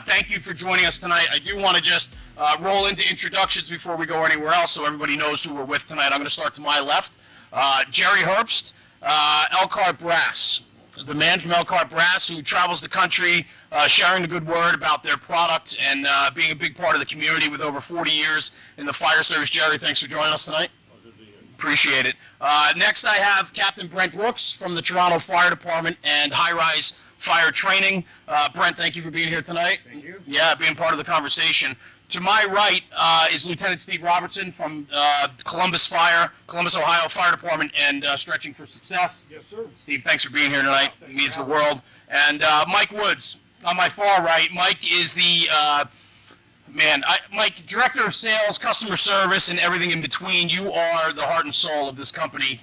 Thank you for joining us tonight. I do want to just roll into introductions before we go anywhere else so everybody knows who we're with tonight. I'm going to start to my left. Jerry Herbst, Elkhart Brass, the man from Elkhart Brass who travels the country sharing the good word about their product and being a big part of the community with over 40 years in the fire service. Jerry, thanks for joining us tonight. Appreciate it. Next I have Captain Brent Brooks from the Toronto Fire Department and High Rise Fire Training. Brent, thank you for being here tonight. Thank you. Yeah, being part of the conversation. To my right is Lieutenant Steve Robertson from Columbus, Ohio Fire Department and Stretching for Success. Yes, sir. Steve, thanks for being here tonight. It means the world. And Mike Woods on my far right. Mike is the Mike, Director of Sales, Customer Service, and everything in between. You are the heart and soul of this company,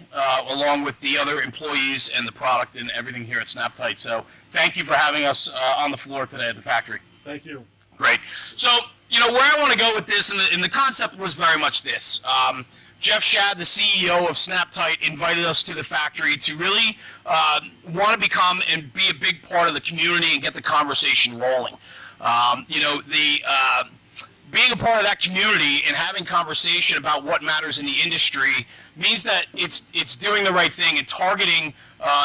along with the other employees and the product and everything here at Snap-tite. So thank you for having us on the floor today at the factory. Thank you. Great. So, you know, where I want to go with this, and the concept was very much this. Jeff Shad, the CEO of Snap-tite, invited us to the factory to really want to become and be a big part of the community and get the conversation rolling. Being a part of that community and having conversation about what matters in the industry means that it's doing the right thing and targeting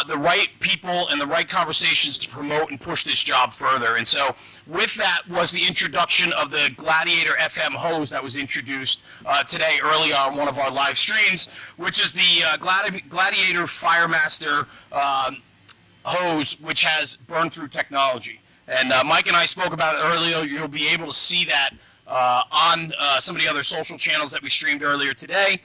the right people and the right conversations to promote and push this job further. And so with that was the introduction of the Gladiator FM hose that was introduced today early on one of our live streams, which is the Gladiator Firemaster hose, which has burn-through technology. And Mike and I spoke about it earlier. You'll be able to see that on some of the other social channels that we streamed earlier today.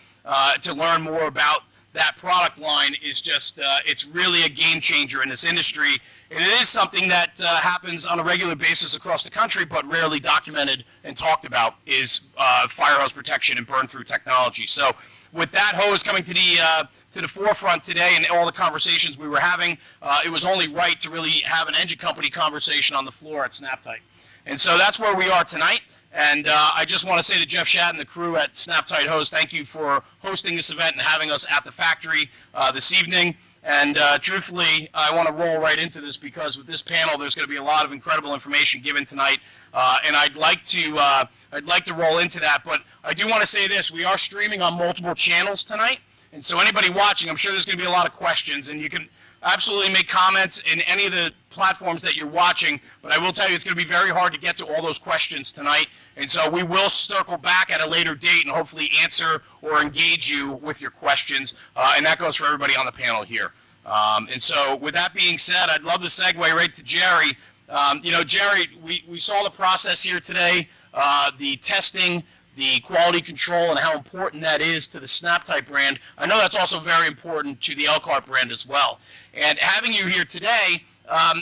To learn more about that product line is just, it's really a game changer in this industry. And it is something that happens on a regular basis across the country, but rarely documented and talked about is fire hose protection and burn-through technology. So with that hose coming to the forefront today and all the conversations we were having, it was only right to really have an engine company conversation on the floor at Snap-tite. And so that's where we are tonight. And I just want to say to Jeff Shad and the crew at Snap-tite Hose, thank you for hosting this event and having us at the factory this evening. And truthfully, I want to roll right into this because with this panel, there's going to be a lot of incredible information given tonight. And I'd like to roll into that. But I do want to say this: we are streaming on multiple channels tonight, and so anybody watching, I'm sure there's going to be a lot of questions, and you can absolutely make comments in any of the platforms that you're watching, but I will tell you it's going to be very hard to get to all those questions tonight, and so we will circle back at a later date and hopefully answer or engage you with your questions, and that goes for everybody on the panel here. And so with that being said, I'd love to segue right to Jerry. Jerry, we saw the process here today, the testing, the quality control, and how important that is to the Snap-tite brand. I know that's also very important to the Elkhart brand as well. And having you here today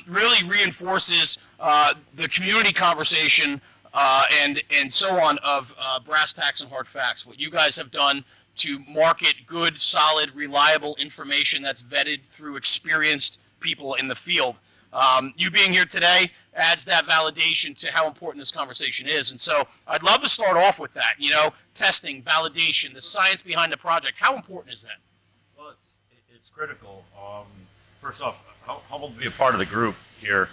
really reinforces the community conversation and so on of brass tacks and hard facts. What you guys have done to market good, solid, reliable information that's vetted through experienced people in the field. You being here today adds that validation to how important this conversation is. And so I'd love to start off with that, testing, validation, the science behind the project. How important is that? Well, it's critical. First off, humbled to be a part of the group here.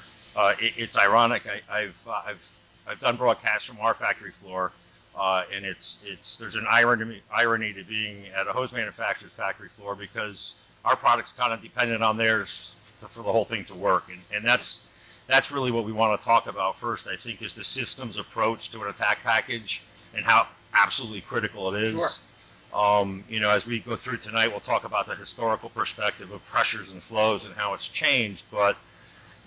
It's ironic. I've done broadcasts from our factory floor, and there's an irony to being at a hose manufacturer's factory floor because our product's kind of dependent on theirs for the whole thing to work, and that's really what we want to talk about first. I think is the systems approach to an attack package and how absolutely critical it is. Sure. As we go through tonight, we'll talk about the historical perspective of pressures and flows and how it's changed, but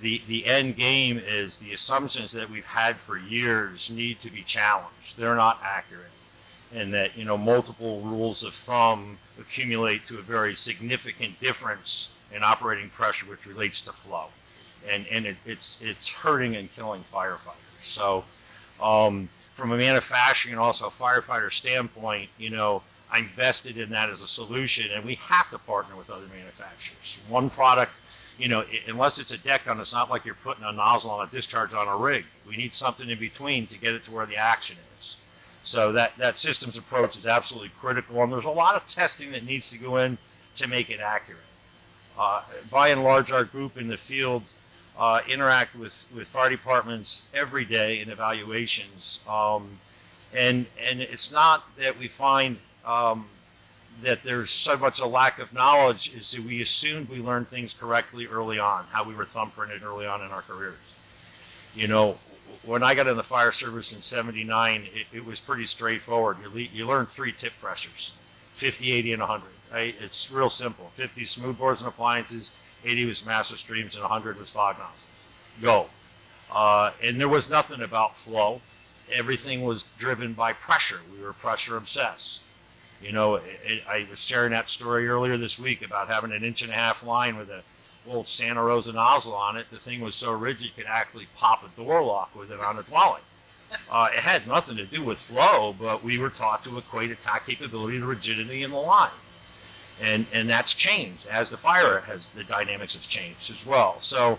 the end game is the assumptions that we've had for years need to be challenged. They're not accurate, and that multiple rules of thumb accumulate to a very significant difference in operating pressure, which relates to flow, and it's hurting and killing firefighters. So from a manufacturing and also a firefighter standpoint, I'm vested in that as a solution, and we have to partner with other manufacturers. One product, unless it's a deck gun, it's not like you're putting a nozzle on a discharge on a rig. We need something in between to get it to where the action is. So that systems approach is absolutely critical, and there's a lot of testing that needs to go in to make it accurate. By and large, our group in the field interact with fire departments every day in evaluations. And it's not that we find that there's so much a lack of knowledge, is that we assumed we learned things correctly early on, how we were thumbprinted early on in our careers. You know, when I got in the fire service in '79, it was pretty straightforward. You learn 3 tip pressures, 50, 80, and 100. Right? It's real simple. 50 smooth bores and appliances, 80 was massive streams, and 100 was fog nozzles. Go. And there was nothing about flow. Everything was driven by pressure. We were pressure obsessed. You know, I was sharing that story earlier this week about having an 1.5-inch line with a old Santa Rosa nozzle on it. The thing was so rigid you could actually pop a door lock with it on a dwelling. It had nothing to do with flow, but we were taught to equate attack capability to rigidity in the line. And that's changed as the dynamics have changed as well. So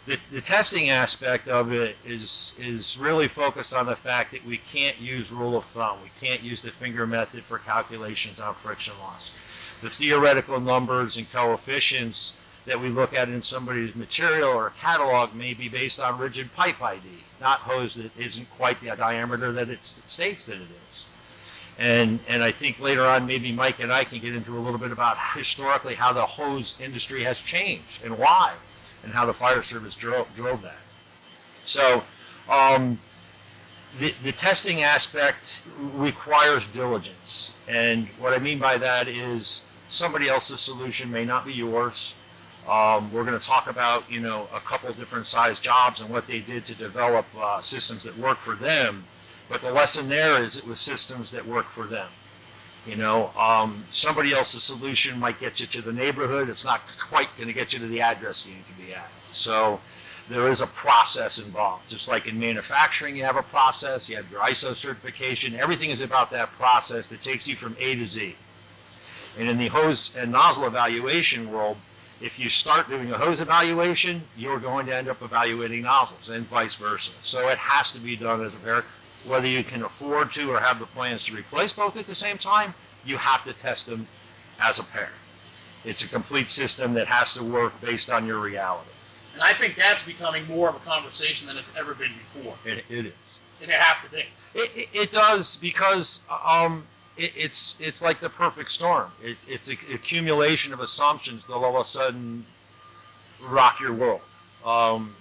the testing aspect of it is really focused on the fact that we can't use rule of thumb. We can't use the finger method for calculations on friction loss. The theoretical numbers and coefficients that we look at in somebody's material or catalog may be based on rigid pipe ID, not hose that isn't quite the diameter that it states that it is. And I think later on maybe Mike and I can get into a little bit about historically how the hose industry has changed and why, and how the fire service drove that. So the testing aspect requires diligence. And what I mean by that is somebody else's solution may not be yours. We're going to talk about, you know, a couple different size jobs and what they did to develop systems that work for them. But the lesson there is it was systems that work for them. You know, somebody else's solution might get you to the neighborhood. It's not quite going to get you to the address you need to be at. So there is a process involved. Just like in manufacturing, you have a process. You have your ISO certification. Everything is about that process that takes you from A to Z. And in the hose and nozzle evaluation world, if you start doing a hose evaluation, you're going to end up evaluating nozzles and vice versa. So it has to be done as a pair. Whether you can afford to or have the plans to replace both at the same time, you have to test them as a pair. It's a complete system that has to work based on your reality. And I think that's becoming more of a conversation than it's ever been before. It is. And it has to be. It does, because it's like the perfect storm. It's an accumulation of assumptions that all of a sudden rock your world.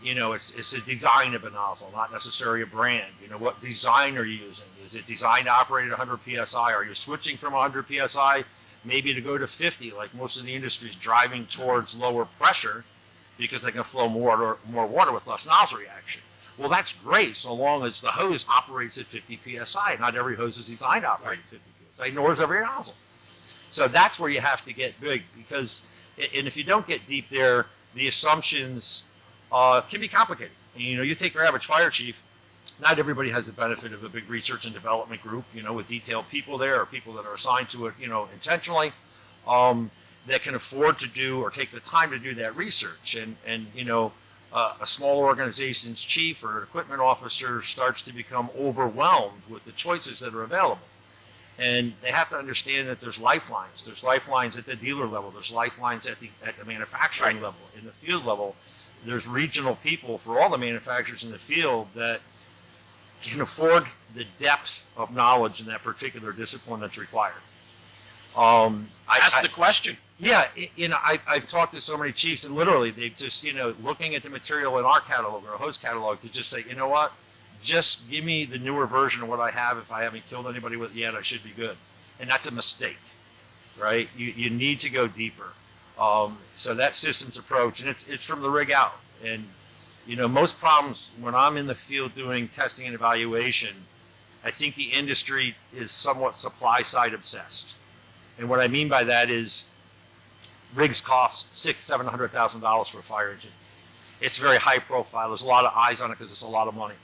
You know, it's a design of a nozzle, not necessarily a brand. You know, what design are you using? Is it designed to operate at 100 psi? Are you switching from 100 psi maybe to go to 50, like most of the industry is driving towards lower pressure because they can flow more water with less nozzle reaction? Well, that's great so long as the hose operates at 50 psi. Not every hose is designed to operate at 50 psi, nor is every nozzle. So that's where you have to get big, because, and if you don't get deep there, the assumptions can be complicated. And, you know, you take your average fire chief, not everybody has the benefit of a big research and development group, you know, with detailed people there, or people that are assigned to it, you know, intentionally, that can afford to do or take the time to do that research. And you know, a small organization's chief or equipment officer starts to become overwhelmed with the choices that are available. And they have to understand that there's lifelines. There's lifelines at the dealer level. There's lifelines at the manufacturing level, in the field level. There's regional people for all the manufacturers in the field that can afford the depth of knowledge in that particular discipline that's required. That's the question. Yeah, you know, I've talked to so many chiefs, and literally they just, you know, looking at the material in our catalog or a hose catalog, to just say, you know what, just give me the newer version of what I have. If I haven't killed anybody with it yet, I should be good. And that's a mistake, right? You need to go deeper. So that systems approach, and it's from the rig out. And, you know, most problems when I'm in the field doing testing and evaluation, I think the industry is somewhat supply side obsessed. And what I mean by that is rigs cost $600,000–700,000 for a fire engine. It's very high profile. There's a lot of eyes on it because it's a lot of money.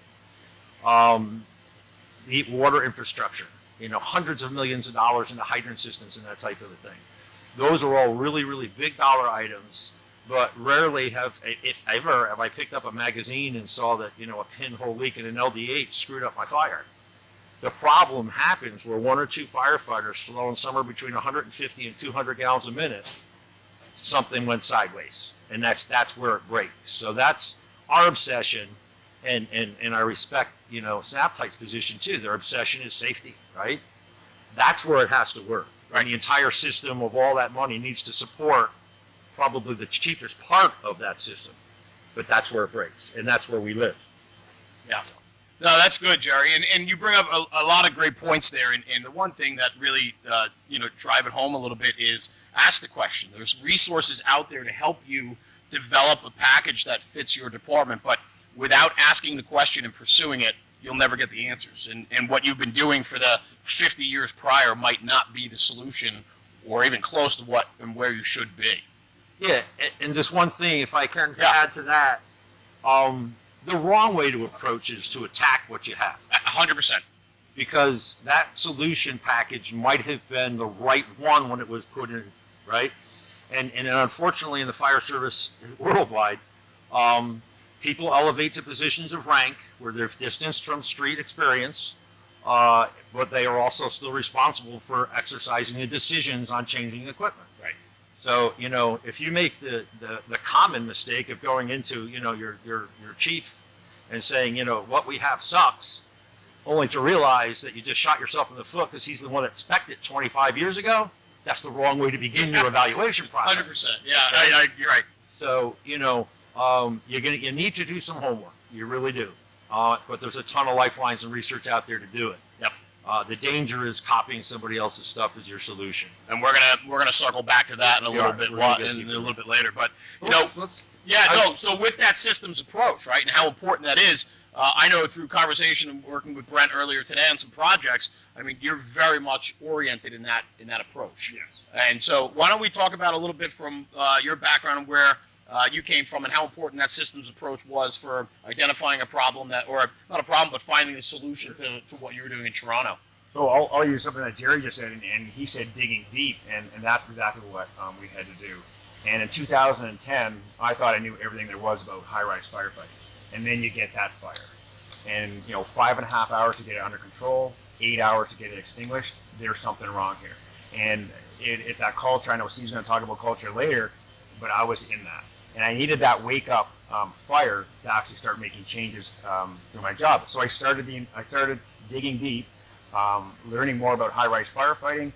The water infrastructure, you know, hundreds of millions of dollars into hydrant systems and that type of a thing. Those are all really, really big dollar items, but rarely have, if ever, have I picked up a magazine and saw that, you know, a pinhole leak in an LD8 screwed up my fire. The problem happens where one or two firefighters flowing somewhere between 150 and 200 gallons a minute, something went sideways. and that's where it breaks. So that's our obsession, and I respect, you know, Snap-tite's position too. Their obsession is safety, right? That's where it has to work. Right? And the entire system of all that money needs to support probably the cheapest part of that system, but that's where it breaks, and that's where we live. Yeah. No, that's good, Jerry. And you bring up a lot of great points there. And the one thing that really, you know, drive it home a little bit is ask the question. There's resources out there to help you develop a package that fits your department. But without asking the question and pursuing it, you'll never get the answers. And what you've been doing for the 50 years prior might not be the solution or even close to what and where you should be. Yeah, and just one thing, if I can add to that, the wrong way to approach is to attack what you have. 100%. Because that solution package might have been the right one when it was put in, right? And unfortunately, in the fire service worldwide, people elevate to positions of rank where they're distanced from street experience, but they are also still responsible for exercising the decisions on changing equipment. Right. So, you know, if you make the common mistake of going into, you know, your chief and saying, you know, what we have sucks, only to realize that you just shot yourself in the foot because he's the one that spec'd it 25 years ago, that's the wrong way to begin your evaluation process. 100%. Yeah, you're right. So, you know, you need to do some homework. You really do. But there's a ton of lifelines and research out there to do it. Yep. The danger is copying somebody else's stuff as your solution. And we're gonna circle back to that in a little bit later. But you know, so with that systems approach, right, and how important that is, I know through conversation and working with Brent earlier today on some projects. I mean, you're very much oriented in that approach. Yes. And so why don't we talk about a little bit from your background and where you came from and how important that systems approach was for identifying a problem or not a problem, but finding a solution to what you were doing in Toronto. So I'll use something that Jerry just said, and he said digging deep, and that's exactly what we had to do. And in 2010, I thought I knew everything there was about high-rise firefighting. And then you get that fire. And, you know, 5.5 hours to get it under control, 8 hours to get it extinguished, there's something wrong here. And it's that culture. I know Steve's going to talk about culture later, but I was in that. And I needed that wake-up fire to actually start making changes through my job. So I started digging deep, learning more about high-rise firefighting,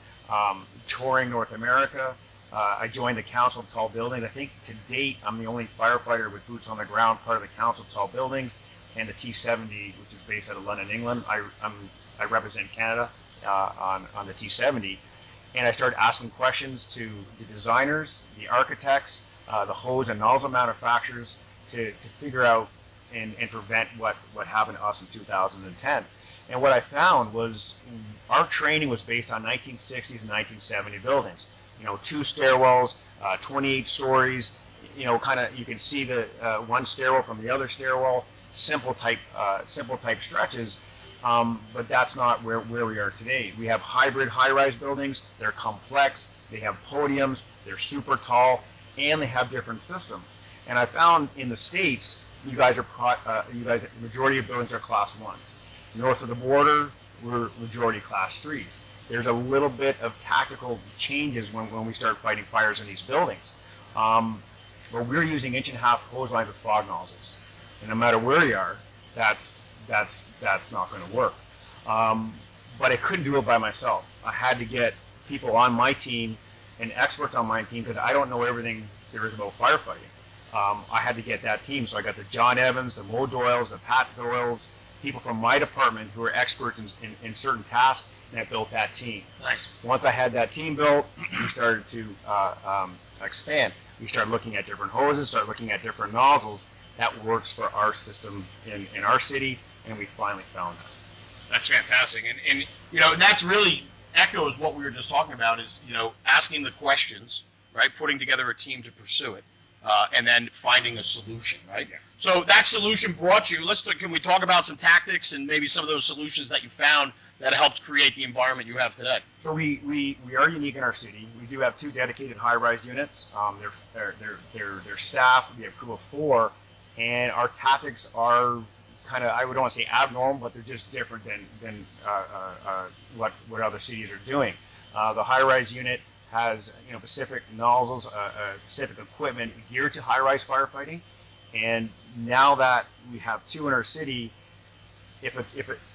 touring North America. I joined the Council of Tall Buildings. I think to date, I'm the only firefighter with boots on the ground, part of the Council of Tall Buildings, and the T70, which is based out of London, England. I represent Canada on the T70. And I started asking questions to the designers, the architects, the hose and nozzle manufacturers to figure out and prevent what happened to us in 2010. And what I found was our training was based on 1960s and 1970 buildings. You know, 2 stairwells, 28 stories, you know, kind of, you can see the one stairwell from the other stairwell, simple type stretches, but that's not where we are today. We have hybrid high-rise buildings. They're complex. They have podiums. They're super tall, and they have different systems. And I found in the States, majority of buildings are class 1s. North of the border, we're majority class 3s. There's a little bit of tactical changes when we start fighting fires in these buildings. But we're using 1.5-inch hose lines with fog nozzles. And no matter where you are, that's not going to work. But I couldn't do it by myself. I had to get people on my team and experts on my team because I don't know everything there is about firefighting. I had to get that team. So I got the John Evans, the Mo Doyles, the Pat Doyles, people from my department who are experts in certain tasks, and I built that team. Nice. Once I had that team built, we started to expand. We started looking at different hoses, started looking at different nozzles. That works for our system in our city, and we finally found that. That's fantastic. And you know, that's really echoes what we were just talking about is, you know, asking the questions, right? Putting together a team to pursue it, and then finding a solution, right? Yeah. So that solution brought you, can we talk about some tactics and maybe some of those solutions that you found that helped create the environment you have today? So we are unique in our city. We do have 2 dedicated high-rise units. They're staffed. We have a crew of 4, and our tactics are kind of, I would want to say abnormal, but they're just different than what other cities are doing. The high-rise unit has specific nozzles, specific equipment geared to high-rise firefighting. And now that we have 2 in our city,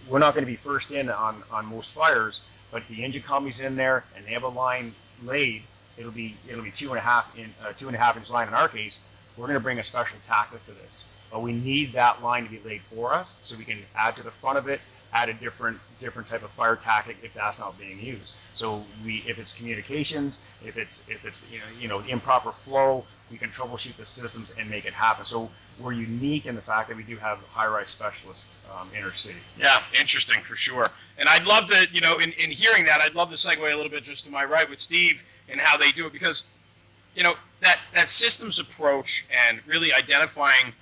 we're not going to be first in on most fires, but the engine company's in there and they have a line laid, it'll be 2.5 inch line in our case. We're going to bring a special tactic to this, but we need that line to be laid for us so we can add to the front of it, add a different type of fire tactic if that's not being used. So if it's communications, if it's improper flow, we can troubleshoot the systems and make it happen. So we're unique in the fact that we do have high-rise specialists in our city. Yeah, interesting for sure. And I'd love to, in hearing that, I'd love to segue a little bit just to my right with Steve and how they do it, because, that systems approach and really identifying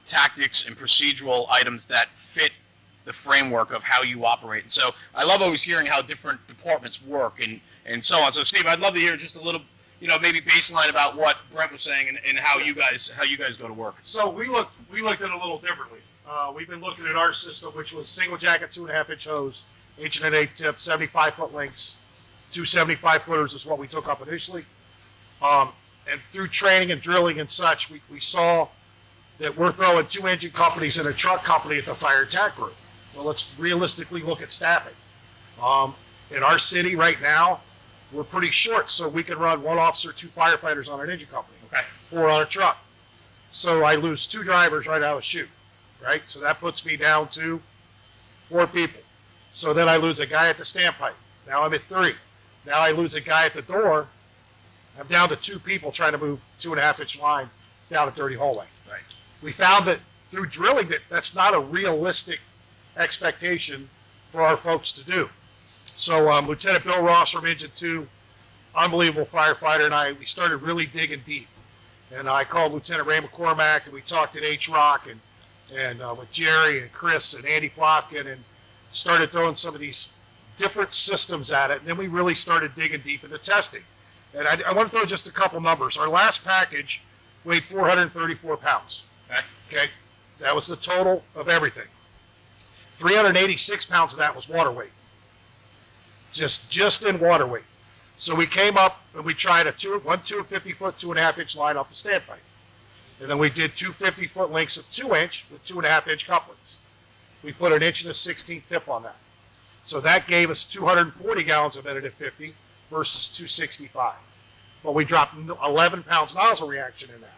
tactics and procedural items that fit the framework of how you operate. And so I love always hearing how different departments work and so on. So Steve, I'd love to hear just a little, maybe baseline about what Brent was saying and how you guys go to work. So we looked at it a little differently. We've been looking at our system, which was single jacket 2.5 inch hose, H&A tip, 75-foot lengths, 2 75-footers is what we took up initially. And through training and drilling and such, we saw that we're throwing 2 engine companies and a truck company at the fire attack group. Well, let's realistically look at staffing. In our city right now, we're pretty short, so we can run 1 officer, 2 firefighters on an engine company, Okay. 4 on a truck. So I lose 2 drivers right out of the chute, right? So that puts me down to 4 people. So then I lose a guy at the standpipe. Now I'm at 3. Now I lose a guy at the door. I'm down to 2 people trying to move 2.5 inch line down a dirty hallway. Right. We found that through drilling that that's not a realistic expectation for our folks to do. So Lieutenant Bill Ross from Engine 2, unbelievable firefighter, and we started really digging deep. And I called Lieutenant Ray McCormack, and we talked at H-Rock and with Jerry and Chris and Andy Plotkin, and started throwing some of these different systems at it. And then we really started digging deep into testing. And I want to throw just a couple numbers. Our last package weighed 434 pounds. Okay? That was the total of everything. 386 pounds of that was water weight. Just in water weight. So we came up and we tried one 250-foot, 2.5 inch line off the standpipe. And then we did 2 50-foot lengths of 2 inch with 2.5 inch couplings. We put an 1.16" tip on that. So that gave us 240 gallons a minute at 50 versus 265. But we dropped 11 pounds nozzle reaction in that.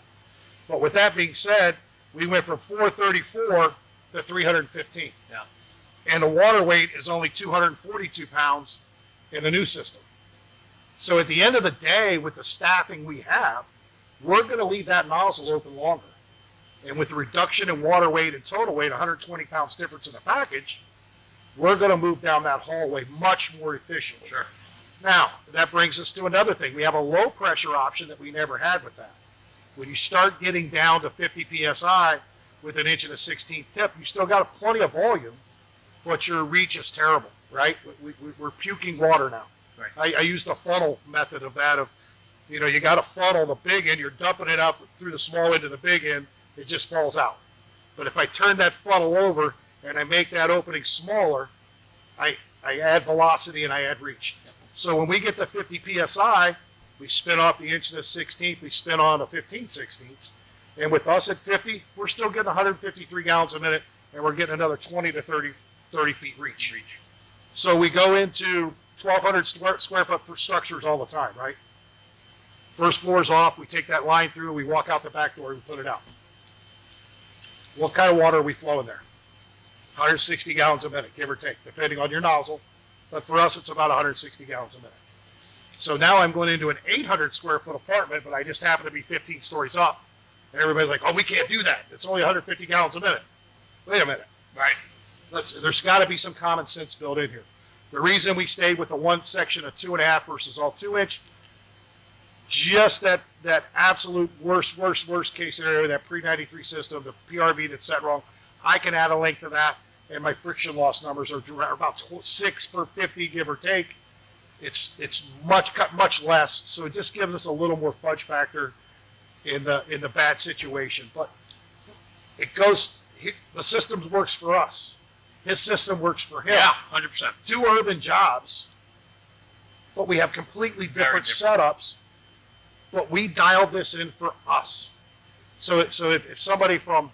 But with that being said, we went from 434 to 315. Yeah. And the water weight is only 242 pounds in the new system. So at the end of the day, with the staffing we have, we're going to leave that nozzle open longer. And with the reduction in water weight and total weight, 120 pounds difference in the package, we're going to move down that hallway much more efficiently. Sure. Now, that brings us to another thing. We have a low pressure option that we never had with that. When you start getting down to 50 PSI with an 1.16" tip, you still got plenty of volume, but your reach is terrible, right? We're puking water now. Right. I use the funnel method of that. You got to funnel the big end, you're dumping it out through the small end to the big end, it just falls out. But if I turn that funnel over and I make that opening smaller, I add velocity and I add reach. So when we get to 50 PSI, we spin off the 1.16", we spin on a 15/16. And with us at 50, we're still getting 153 gallons a minute, and we're getting another 20 to 30 feet reach. So we go into 1,200 square foot for structures all the time, right? First floor's off, we take that line through, we walk out the back door, we put it out. What kind of water are we flowing there? 160 gallons a minute, give or take, depending on your nozzle. But for us, it's about 160 gallons a minute. So now I'm going into an 800 square foot apartment, but I just happen to be 15 stories up. And everybody's like, oh, we can't do that. It's only 150 gallons a minute. Wait a minute. Right. There's got to be some common sense built in here. The reason we stayed with the one section of 2.5 versus all 2 inch, just that absolute worst case scenario, that pre-93 system, the PRV that's set wrong, I can add a length to that, and my friction loss numbers are about 6 per 50, give or take. It's much less, so it just gives us a little more fudge factor in the bad situation. But it goes. The system works for us. His system works for him. Yeah, 100%. 2 urban jobs, but we have completely Very different setups. But we dialed this in for us. So if somebody from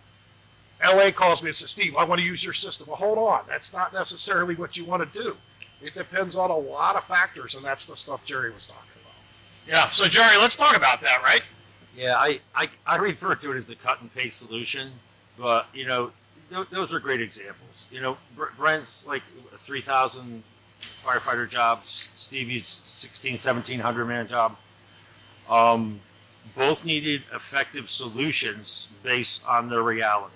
LA calls me and says, Steve, I want to use your system. Well, hold on. That's not necessarily what you want to do. It depends on a lot of factors, and that's the stuff Jerry was talking about. Yeah. So Jerry, let's talk about that, right? Yeah, I refer to it as the cut and paste solution, but you know, those are great examples. You know, Brent's like 3,000 firefighter jobs, Stevie's 1,700 man job. Both needed effective solutions based on their reality.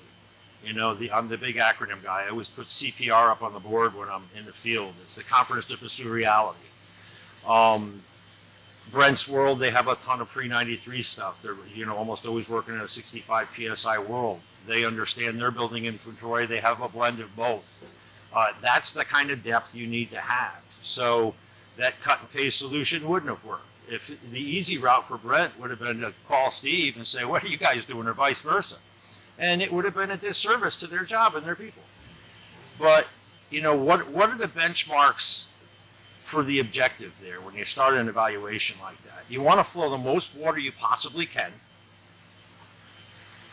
You know, I'm the big acronym guy. I always put CPR up on the board when I'm in the field. It's the confidence to pursue reality. Brent's world, they have a ton of pre-93 stuff. They're, you know, almost always working in a 65 PSI world. They understand their building inventory. They have a blend of both. That's the kind of depth you need to have. So that cut and paste solution wouldn't have worked. If the easy route for Brent would have been to call Steve and say, what are you guys doing, or vice versa? And it would have been a disservice to their job and their people. But, you know, what are the benchmarks for the objective there when you start an evaluation like that? You want to flow the most water you possibly can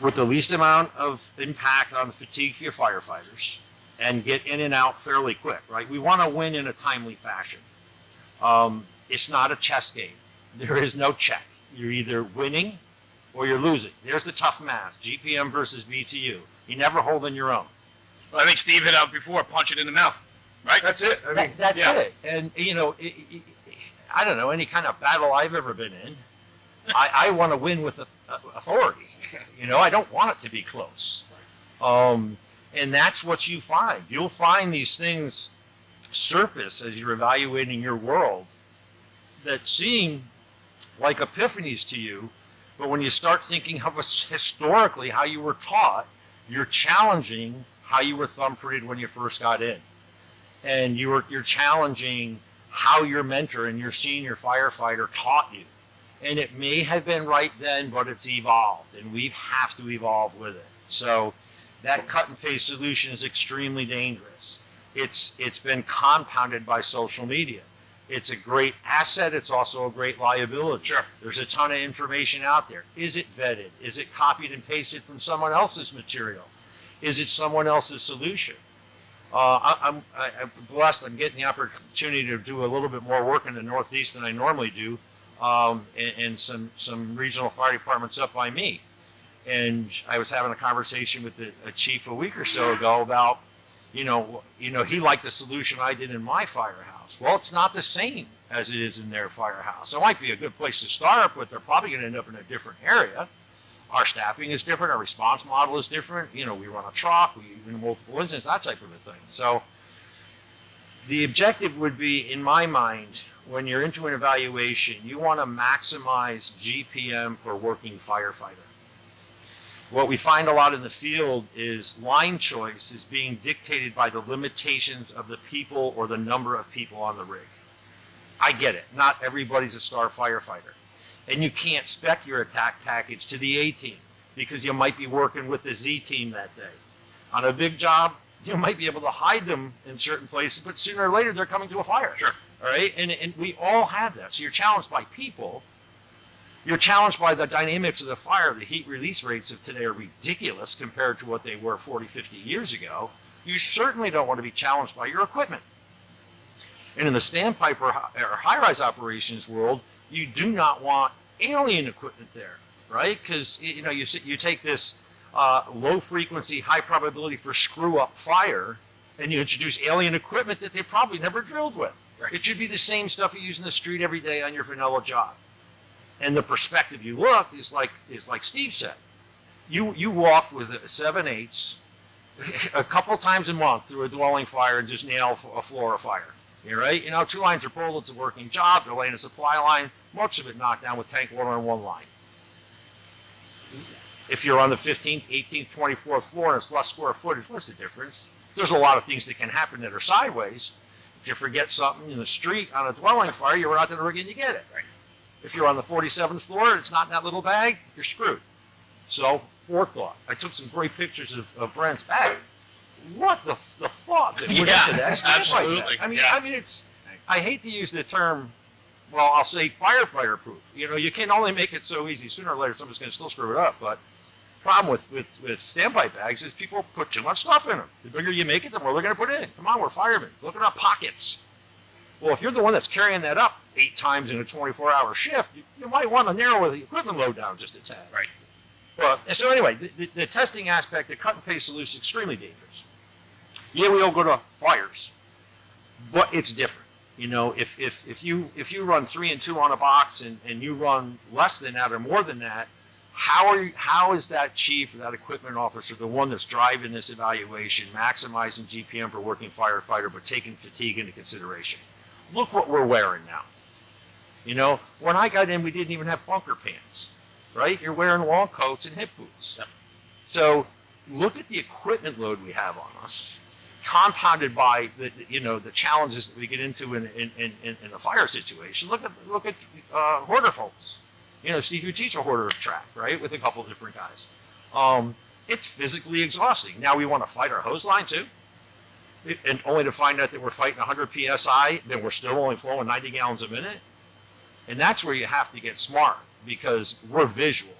with the least amount of impact on the fatigue for your firefighters and get in and out fairly quick, right? We want to win in a timely fashion. It's not a chess game. There is no check. You're either winning or you're losing. There's the tough math, GPM versus BTU. You never hold in your own. Well, I think Steve hit out before, punch it in the mouth, right? That's it. I mean, That's it. And, you know, I don't know, any kind of battle I've ever been in, I want to win with authority. You know, I don't want it to be close. And that's what you find. You'll find these things surface as you're evaluating your world that seem like epiphanies to you, but when you start thinking of historically how you were taught, you're challenging how you were thumbprinted when you first got in. And you're challenging how your mentor and your senior firefighter taught you. And it may have been right then, but it's evolved, and we have to evolve with it. So that cut and paste solution is extremely dangerous. It's been compounded by social media. It's a great asset. It's also a great liability. Sure. There's a ton of information out there. Is it vetted? Is it copied and pasted from someone else's material? Is it someone else's solution? I'm blessed. I'm getting the opportunity to do a little bit more work in the Northeast than I normally do, and some regional fire departments up by me. And I was having a conversation with a chief a week or so ago about, you know, he liked the solution I did in my firehouse. Well, it's not the same as it is in their firehouse. It might be a good place to start, but they're probably going to end up in a different area. Our staffing is different. Our response model is different. You know, we run a truck, we do multiple incidents, that type of a thing. So the objective would be, in my mind, when you're into an evaluation, you want to maximize GPM per working firefighter. What we find a lot in the field is line choice is being dictated by the limitations of the people or the number of people on the rig. I get it. Not everybody's a star firefighter. And you can't spec your attack package to the A team because you might be working with the Z team that day. On a big job, you might be able to hide them in certain places, but sooner or later they're coming to a fire. Sure. All right? And we all have that. So you're challenged by people. You're challenged by the dynamics of the fire. The heat release rates of today are ridiculous compared to what they were 40, 50 years ago. You certainly don't want to be challenged by your equipment. And in the standpipe or high-rise operations world, you do not want alien equipment there, right? Because you know, you take this low frequency, high probability for screw up fire, and you introduce alien equipment that they probably never drilled with. Right. It should be the same stuff you use in the street every day on your vanilla job. And the perspective you look is like Steve said. You walk with a 7/8 a couple times a month through a dwelling fire and just nail a floor of fire. You're right. You know, 2 lines are pulled. It's a working job. They're laying a supply line. Much of it knocked down with tank water on one line. If you're on the 15th, 18th, 24th floor and it's less square footage, what's the difference? There's a lot of things that can happen that are sideways. If you forget something in the street on a dwelling fire, you run out to the rig and you get it. Right? If you're on the 47th floor and it's not in that little bag, you're screwed. So, forethought. I took some great pictures of Brent's bag. What the thought that went into that? Absolutely. Like that. I mean, it's. I hate to use the term well, I'll say firefighter proof. You know, you can only make it so easy. Sooner or later, somebody's going to still screw it up. But problem with standpipe bags is people put too much stuff in them. The bigger you make it, the more they're going to put in. Come on, we're firemen. Look at our pockets. Well, if you're the one that's carrying that up 8 times in a 24-hour shift, you might want to narrow the equipment load down just a tad. Right. Well, so anyway, the testing aspect, the cut and paste solution is extremely dangerous. Yeah, we all go to fires, but it's different. You know, if you run 3 and 2 on a box and you run less than that or more than that, how is that chief or that equipment officer the one that's driving this evaluation, maximizing GPM per working firefighter, but taking fatigue into consideration? Look what we're wearing now. You know, when I got in, we didn't even have bunker pants, right? You're wearing long coats and hip boots. Yep. So look at the equipment load we have on us, compounded by the challenges that we get into in the fire situation. Look at hoarder folks. You know, Steve, you teach a hoarder track, right, with a couple of different guys. It's physically exhausting. Now we want to fight our hose line too, and only to find out that we're fighting 100 psi, then we're still only flowing 90 gallons a minute. And that's where you have to get smart, because we're visual.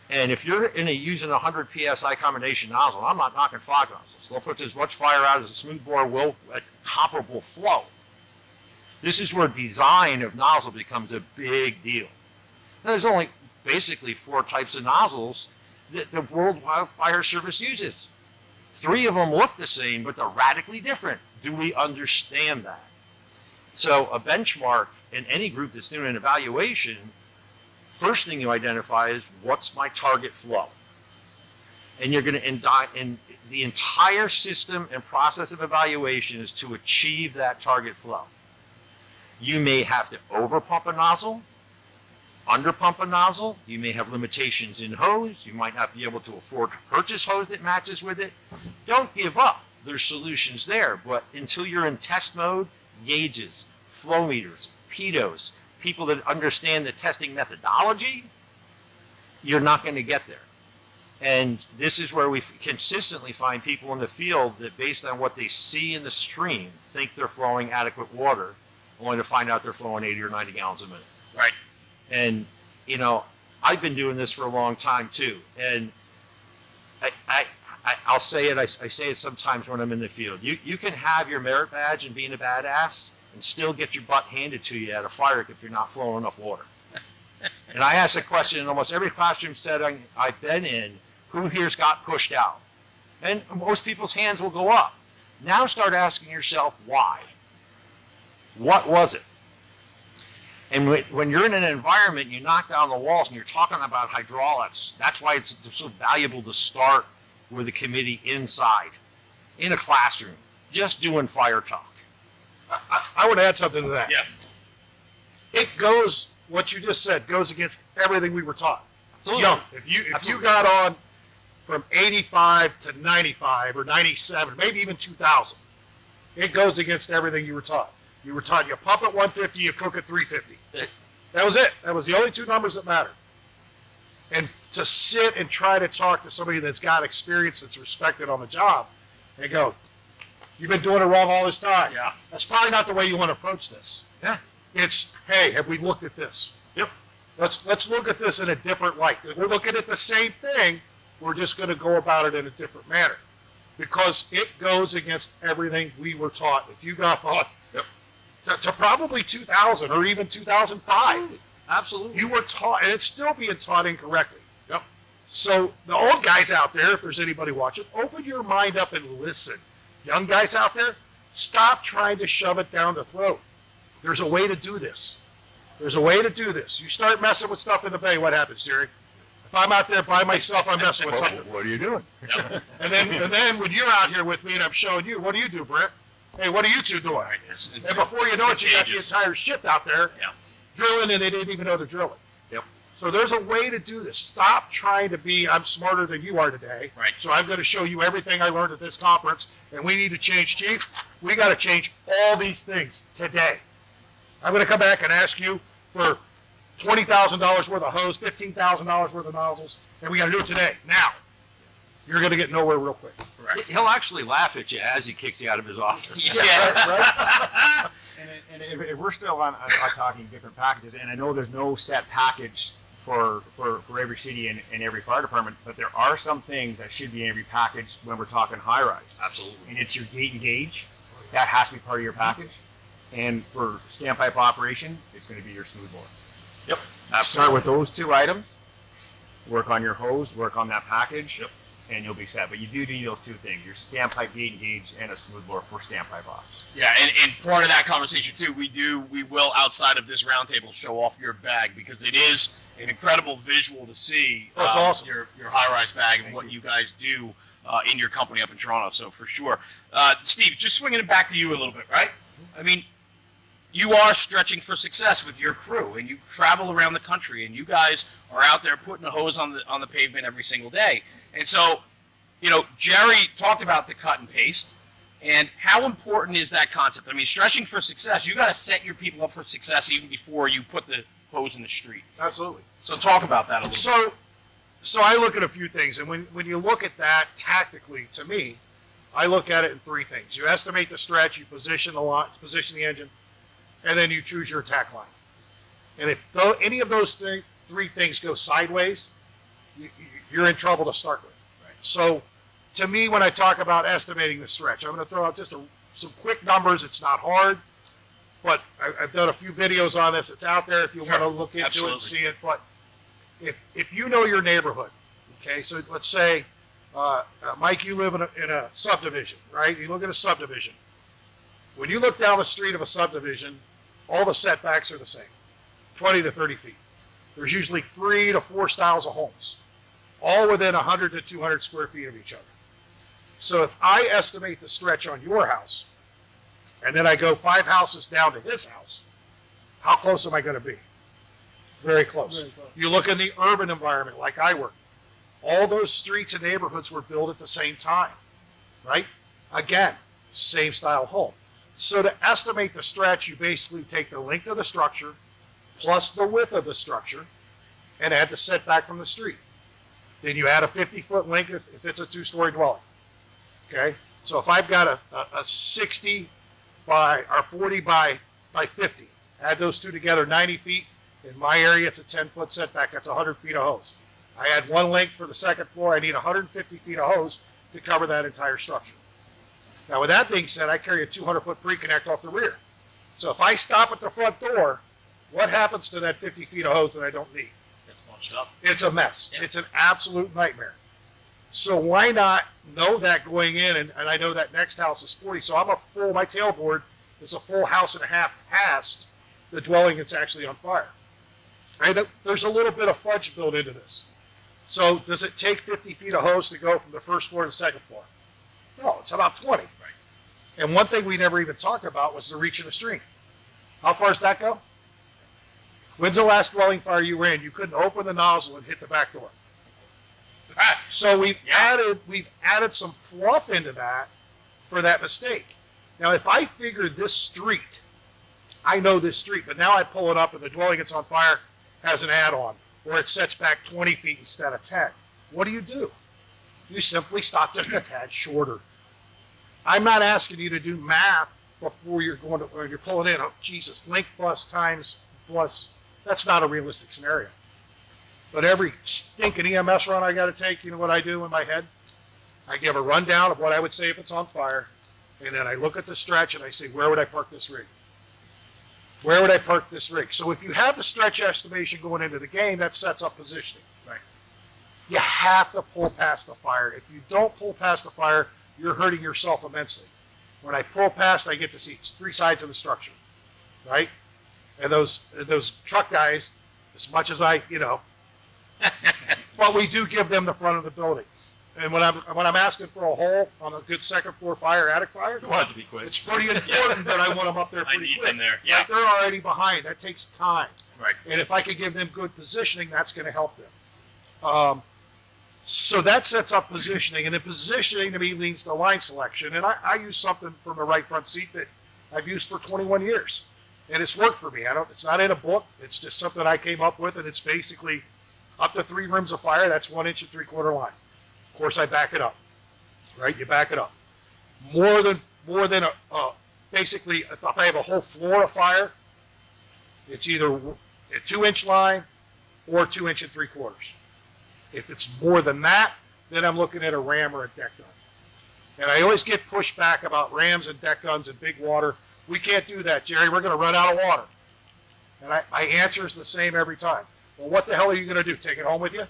And if you're using a 100 psi combination nozzle, I'm not knocking fog nozzles. They'll put as much fire out as a smoothbore will at comparable flow. This is where design of nozzle becomes a big deal. Now, there's only basically 4 types of nozzles that the World Wildfire Service uses. 3 of them look the same, but they're radically different. Do we understand that? So a benchmark in any group that's doing an evaluation, first thing you identify is, what's my target flow? And you're going to in the entire system and process of evaluation is to achieve that target flow. You may have to overpump a nozzle, underpump a nozzle. You may have limitations in hose. You might not be able to afford to purchase hose that matches with it. Don't give up. There's solutions there, but until you're in test mode, gauges, flow meters, pedos, people that understand the testing methodology, you're not going to get there. And this is where we consistently find people in the field that, based on what they see in the stream, think they're flowing adequate water, only to find out they're flowing 80 or 90 gallons a minute. Right. And, you know, I've been doing this for a long time too. And I'll say it, I say it sometimes when I'm in the field. You can have your merit badge and being a badass and still get your butt handed to you at a fire if you're not flowing enough water. And I ask a question in almost every classroom setting I've been in: who here's got pushed out? And most people's hands will go up. Now start asking yourself why. What was it? And when you're in an environment, you knock down the walls and you're talking about hydraulics. That's why it's so valuable to start with a committee inside, in a classroom, just doing fire talk. I would add something to that. Yeah. It goes, what you just said, goes against everything we were taught. Absolutely. Young. If you got on from 85 to 95 or 97, maybe even 2000, it goes against everything you were taught. You were taught you pump at 150, you cook at 350. That was it. That was the only 2 numbers that mattered. And to sit and try to talk to somebody that's got experience, that's respected on the job, and go, you've been doing it wrong all this time. Yeah. That's probably not the way you want to approach this. Yeah. It's, hey, have we looked at this? Yep. Let's look at this in a different light. We're looking at the same thing. We're just going to go about it in a different manner, because it goes against everything we were taught. If you got on to probably 2000 or even 2005, Absolutely. you were taught, and it's still being taught incorrectly. Yep. So the old guys out there, if there's anybody watching, open your mind up and listen. Young guys out there, stop trying to shove it down the throat. There's a way to do this. There's a way to do this. You start messing with stuff in the bay, what happens, Jerry? If I'm out there by myself, I'm messing with something. What are you doing? Yep. And then when you're out here with me and I'm showing you, what do you do, Brett? Hey, what are you two doing? And before you know it, you got the entire shift out there drilling, and they didn't even know they're drilling. Yep. So there's a way to do this. Stop trying to be, I'm smarter than you are today. Right. So I'm going to show you everything I learned at this conference, and we need to change, Chief. We got to change all these things today. I'm going to come back and ask you for $20,000 worth of hose, $15,000 worth of nozzles, and we got to do it today, now. You're going to get nowhere real quick. Right. He'll actually laugh at you as he kicks you out of his office. Yeah. Right? And if we're still on talking different packages, and I know there's no set package for every city and every fire department, but there are some things that should be in every package when we're talking high rise. Absolutely. And it's your gate and gauge. That has to be part of your package. And for standpipe operation, it's going to be your smooth bore. Yep. Start with those two items. Work on your hose. Work on that package. Yep. And you'll be set. But you do need those two things: your standpipe gate and gauge, and a smooth bore for standpipe ops. Yeah, and part of that conversation too, we will outside of this roundtable show off your bag, because it is an incredible visual to see. Oh, it's awesome. Your high-rise bag and what you guys do in your company up in Toronto. So for sure, Steve, just swinging it back to you a little bit, right? I mean, you are stretching for success with your crew, and you travel around the country, and you guys are out there putting a hose on the pavement every single day. And so, you know, Jerry talked about the cut and paste, and how important is that concept? I mean, stretching for success, you got to set your people up for success even before you put the hose in the street. Absolutely. So talk about that a little bit. So I look at a few things, and when you look at that tactically, to me, I look at it in three things. You estimate the stretch, you position the engine, and then you choose your attack line. And if any of those three things go sideways, you're in trouble to start with. Right. So to me, when I talk about estimating the stretch, I'm going to throw out just some quick numbers. It's not hard, but I've done a few videos on this. It's out there if you want to look into it and see it. But if you know your neighborhood, okay, so let's say, Mike, you live in a subdivision, right? You look at a subdivision. When you look down the street of a subdivision, all the setbacks are the same, 20 to 30 feet. There's usually 3 to 4 styles of homes, all within 100 to 200 square feet of each other. So if I estimate the stretch on your house, and then I go 5 houses down to his house, how close am I going to be? Very close. Very close. You look in the urban environment like I work, all those streets and neighborhoods were built at the same time, right? Again, same style home. So to estimate the stretch, you basically take the length of the structure plus the width of the structure and add the setback from the street. Then you add a 50-foot length if it's a 2-story dwelling. Okay? So if I've got a 60 by, or 40 by 50, add those two together, 90 feet. In my area, it's a 10-foot setback. That's 100 feet of hose. I add one length for the second floor. I need 150 feet of hose to cover that entire structure. Now, with that being said, I carry a 200-foot pre-connect off the rear. So if I stop at the front door, what happens to that 50 feet of hose that I don't need? It's bunched up. It's a mess. Yeah. It's an absolute nightmare. So why not know that going in, and I know that next house is 40, so my tailboard is a full house and a half past the dwelling that's actually on fire. And there's a little bit of fudge built into this. So does it take 50 feet of hose to go from the first floor to the second floor? No, it's about 20. Right. And one thing we never even talked about was the reach of the stream. How far does that go? When's the last dwelling fire you were in? You couldn't open the nozzle and hit the back door. So we've added some fluff into that for that mistake. Now, if I figured this street, I know this street, but now I pull it up and the dwelling that's on fire has an add-on, or it sets back 20 feet instead of 10. What do? You simply stop just a tad shorter. I'm not asking you to do math before you're going to, when you're pulling in. Oh, Jesus, length plus times plus. That's not a realistic scenario. But every stinking EMS run I got to take, you know what I do in my head? I give a rundown of what I would say if it's on fire, and then I look at the stretch and I say, where would I park this rig? Where would I park this rig? So if you have the stretch estimation going into the game, that sets up positioning. Right. You have to pull past the fire. If you don't pull past the fire, you're hurting yourself immensely. When I pull past, I get to see 3 sides of the structure, right? And those truck guys, as much as I, but we do give them the front of the building. And when I'm asking for a hole on a good second floor fire, attic fire, You want it to be quick. it's pretty important that I want them up there I pretty need quick. them there. Yeah. Like, they're already behind. That takes time. Right. And if I could give them good positioning, that's going to help them. So that sets up positioning. And then positioning to me leads to line selection. And I use something from the right front seat that I've used for 21 years. And it's worked for me. It's not in a book. It's just something I came up with. And it's basically up to 3 rims of fire. That's 1 inch and 3/4 line. Of course, I back it up. Right? You back it up. More than basically, if I have a whole floor of fire, it's either a 2-inch line or 2 inch and 3/4. If it's more than that, then I'm looking at a ram or a deck gun. And I always get pushed back about rams and deck guns and big water. We can't do that, Jerry. We're going to run out of water. And my answer is the same every time. Well, what the hell are you going to do? Take it home with you?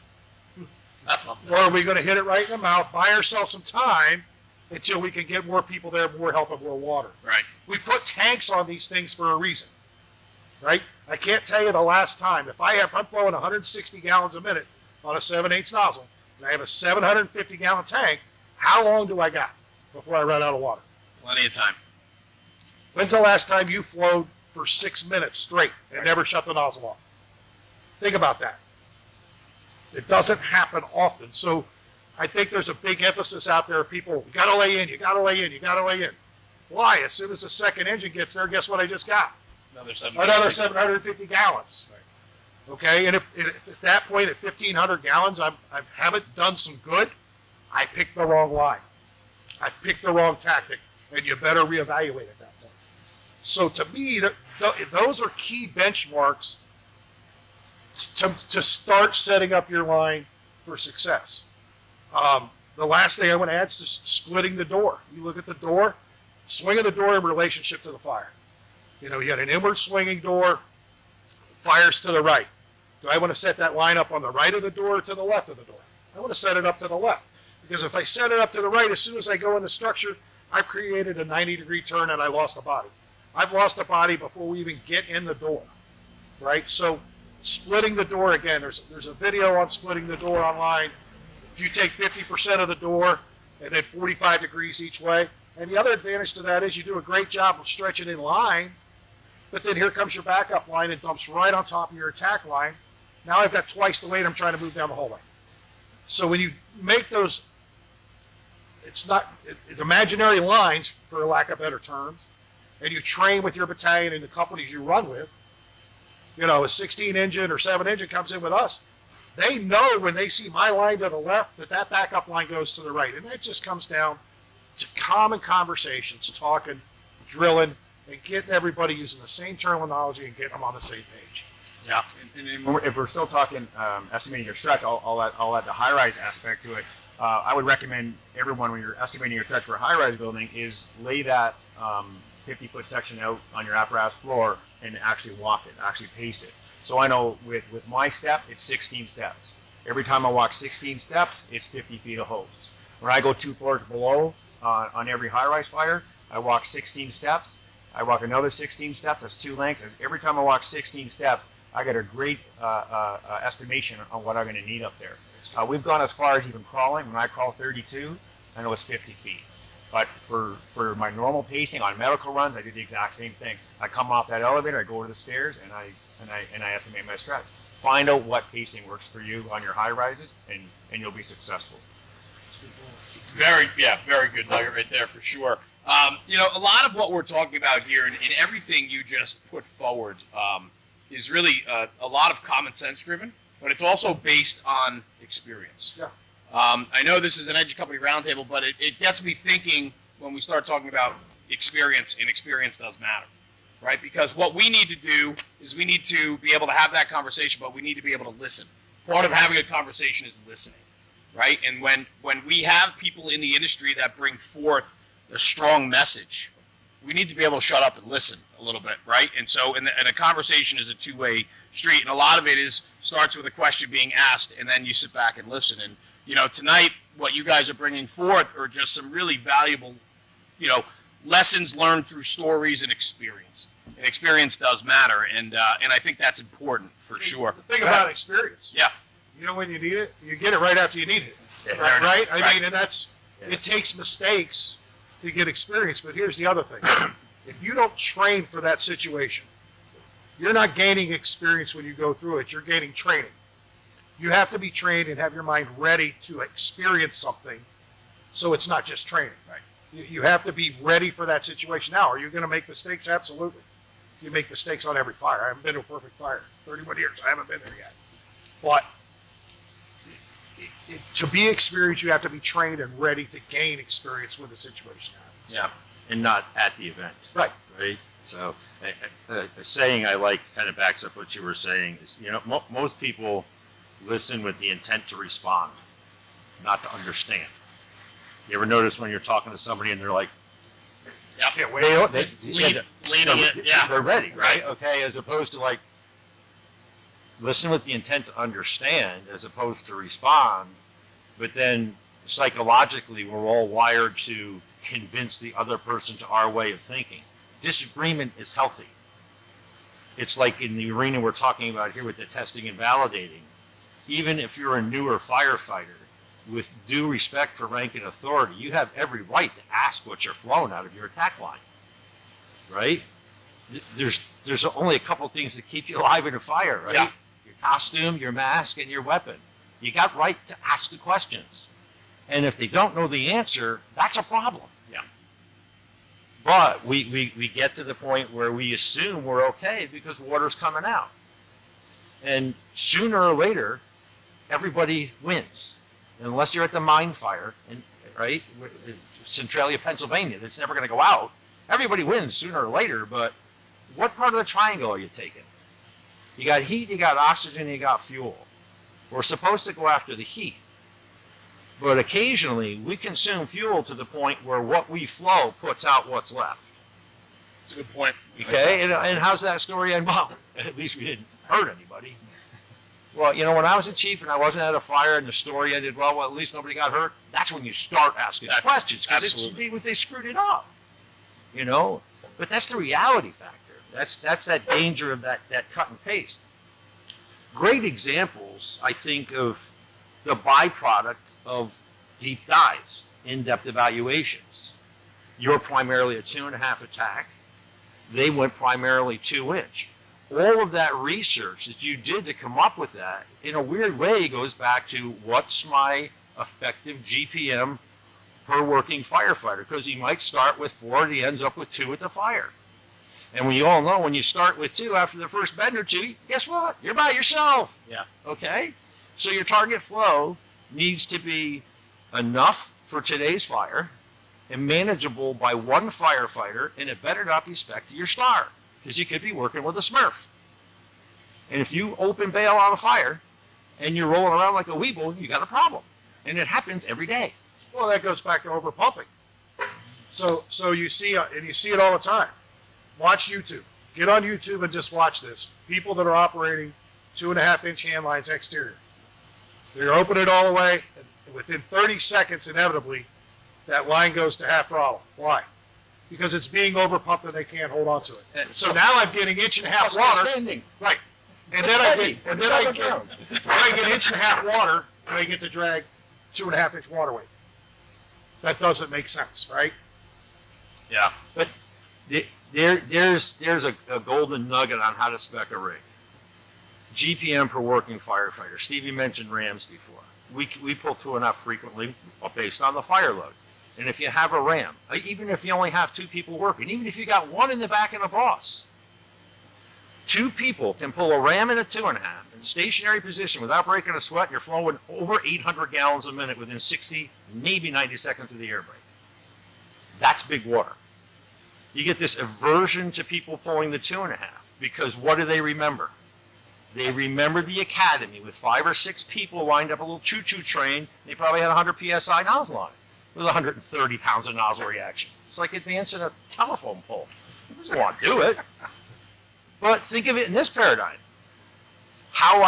Or are we going to hit it right in the mouth, buy ourselves some time until we can get more people there, more help, and more water? Right. We put tanks on these things for a reason, right? I can't tell you the last time. If I'm flowing 160 gallons a minute on a 7/8 nozzle, and I have a 750-gallon tank, how long do I got before I run out of water? Plenty of time. When's the last time you flowed for 6 minutes straight and never shut the nozzle off? Think about that. It doesn't happen often. So I think there's a big emphasis out there of people, you got to lay in, you got to lay in, you got to lay in. Why? As soon as the second engine gets there, guess what I just got? Another 750 gallons. Right. Okay, and if at that point at 1,500 gallons, I haven't done some good, I picked the wrong line. I picked the wrong tactic, and you better reevaluate at that point. So to me, those are key benchmarks to start setting up your line for success. The last thing I want to add is just splitting the door. You look at the door, swinging the door in relationship to the fire. You know, you got an inward swinging door, fire's to the right. Do I want to set that line up on the right of the door or to the left of the door? I want to set it up to the left. Because if I set it up to the right, as soon as I go in the structure, I've created a 90-degree turn and I lost a body. I've lost a body before we even get in the door, right? So splitting the door, again, there's a video on splitting the door online. If you take 50% of the door and then 45 degrees each way, and the other advantage to that is you do a great job of stretching in line, but then here comes your backup line and dumps right on top of your attack line. Now I've got twice the weight I'm trying to move down the hallway. So when you make those, it's imaginary lines, for lack of better terms, and you train with your battalion and the companies you run with, you know, a 16 engine or 7 engine comes in with us, they know when they see my line to the left that backup line goes to the right. And that just comes down to common conversations, talking, drilling, and getting everybody using the same terminology and getting them on the same page. Yeah. And if we're still talking estimating your stretch, I'll add the high-rise aspect to it. I would recommend everyone, when you're estimating your stretch for a high-rise building, is lay that 50-foot section out on your apparatus floor and actually walk it, actually pace it. So I know with my step, it's 16 steps. Every time I walk 16 steps, it's 50 feet of hose. When I go 2 floors below on every high-rise fire, I walk 16 steps. I walk another 16 steps. That's 2 lengths. Every time I walk 16 steps, I get a great estimation on what I'm going to need up there. We've gone as far as even crawling. When I crawl 32, I know it's 50 feet. But for my normal pacing on medical runs, I do the exact same thing. I come off that elevator, I go to the stairs, and I estimate my stretch. Find out what pacing works for you on your high rises, and you'll be successful. Very good nugget right there for sure. You know, a lot of what we're talking about here and everything you just put forward is really a lot of common sense driven, but it's also based on experience. Yeah. I know this is an Edge Company Roundtable, but it gets me thinking when we start talking about experience, and experience does matter, right? Because what we need to do is we need to be able to have that conversation, but we need to be able to listen. Part of having a conversation is listening, right? And when we have people in the industry that bring forth a strong message, we need to be able to shut up and listen a little bit, right? And so, and a conversation is a two-way street, and a lot of it starts with a question being asked, and then you sit back and listen. And you know, tonight, what you guys are bringing forth are just some really valuable, you know, lessons learned through stories and experience. And experience does matter, and I think that's important for sure. The thing about experience, yeah, you know, when you need it, you get it right after you need it, Yeah, right? I right. mean, and that's it takes mistakes to get experience. But here's the other thing: if you don't train for that situation, you're not gaining experience when you go through it. You're gaining training. You have to be trained and have your mind ready to experience something, so it's not just training. Right. You have to be ready for that situation. Now, are you going to make mistakes? Absolutely. You make mistakes on every fire. I haven't been to a perfect fire. 31 years. I haven't been there yet. But to be experienced, you have to be trained and ready to gain experience when the situation happens. Yeah. and not at the event. Right. Right. So a saying I like kind of backs up what you were saying is, you know, most people listen with the intent to respond, not to understand. You ever notice when you're talking to somebody and they're like, Yeah, wait. Leaning it. Yeah. they're ready, right? Okay, as opposed to like, listen with the intent to understand as opposed to respond, but then psychologically we're all wired to convince the other person to our way of thinking. Disagreement is healthy. It's like in the arena we're talking about here with the testing and validating. Even if you're a newer firefighter, with due respect for rank and authority, you have every right to ask what you're flowing out of your attack line, right? There's only a couple things that keep you alive in a fire, right? Yeah. Your costume, your mask, and your weapon. You got right to ask the questions. And if they don't know the answer, that's a problem. Yeah. But we get to the point where we assume we're okay because water's coming out. And sooner or later, everybody wins. Unless you're at the mine fire, and right, Centralia, Pennsylvania, that's never going to go out. Everybody wins sooner or later, but what part of the triangle are you taking? You got heat, you got oxygen, you got fuel. We're supposed to go after the heat. But occasionally, we consume fuel to the point where what we flow puts out what's left. That's a good point. Okay, and how's that story end? Well, at least we didn't hurt anybody. Well, you know, when I was a chief and I wasn't at a fire and the story ended well, at least nobody got hurt, that's when you start asking questions because they screwed it up, you know? But that's the reality factor. That's that danger of that cut and paste. Great examples, I think, of the byproduct of deep dives, in-depth evaluations. You're primarily a 2.5 attack. They went primarily 2-inch. All of that research that you did to come up with that, in a weird way, goes back to what's my effective GPM per working firefighter? Because he might start with 4 and he ends up with 2 at the fire. And we all know when you start with 2 after the first bend or 2, guess what? You're by yourself. Yeah. Okay? So your target flow needs to be enough for today's fire and manageable by one firefighter, and it better not be spec to your star. Because you could be working with a Smurf. And if you open bail on a fire and you're rolling around like a weeble, you got a problem. And it happens every day. Well, that goes back to overpumping. So you see, and you see it all the time. Watch YouTube. Get on YouTube and just watch this. People that are operating 2.5-inch hand lines exterior. They're opening it all the way, and within 30 seconds, inevitably, that line goes to half throttle. Why? Because it's being overpumped and they can't hold on to it. And so now I'm getting 1.5 water. Standing. Right. And then I get 1.5 water and I get to drag 2.5-inch water weight. That doesn't make sense, right? Yeah. But there's a golden nugget on how to spec a rig. GPM per working firefighter. Stevie mentioned rams before. We pull 2.5 frequently based on the fire load. And if you have a ram, even if you only have 2 people working, even if you got 1 in the back and a boss, 2 people can pull a ram in a 2.5 in stationary position without breaking a sweat. You're flowing over 800 gallons a minute within 60, maybe 90 seconds of the air brake. That's big water. You get this aversion to people pulling the 2.5 because what do they remember? They remember the academy with 5 or 6 people lined up a little choo-choo train. They probably had 100 PSI nozzle on it with 130 pounds of nozzle reaction. It's like advancing a telephone pole. Who doesn't want to do it? But think of it in this paradigm. How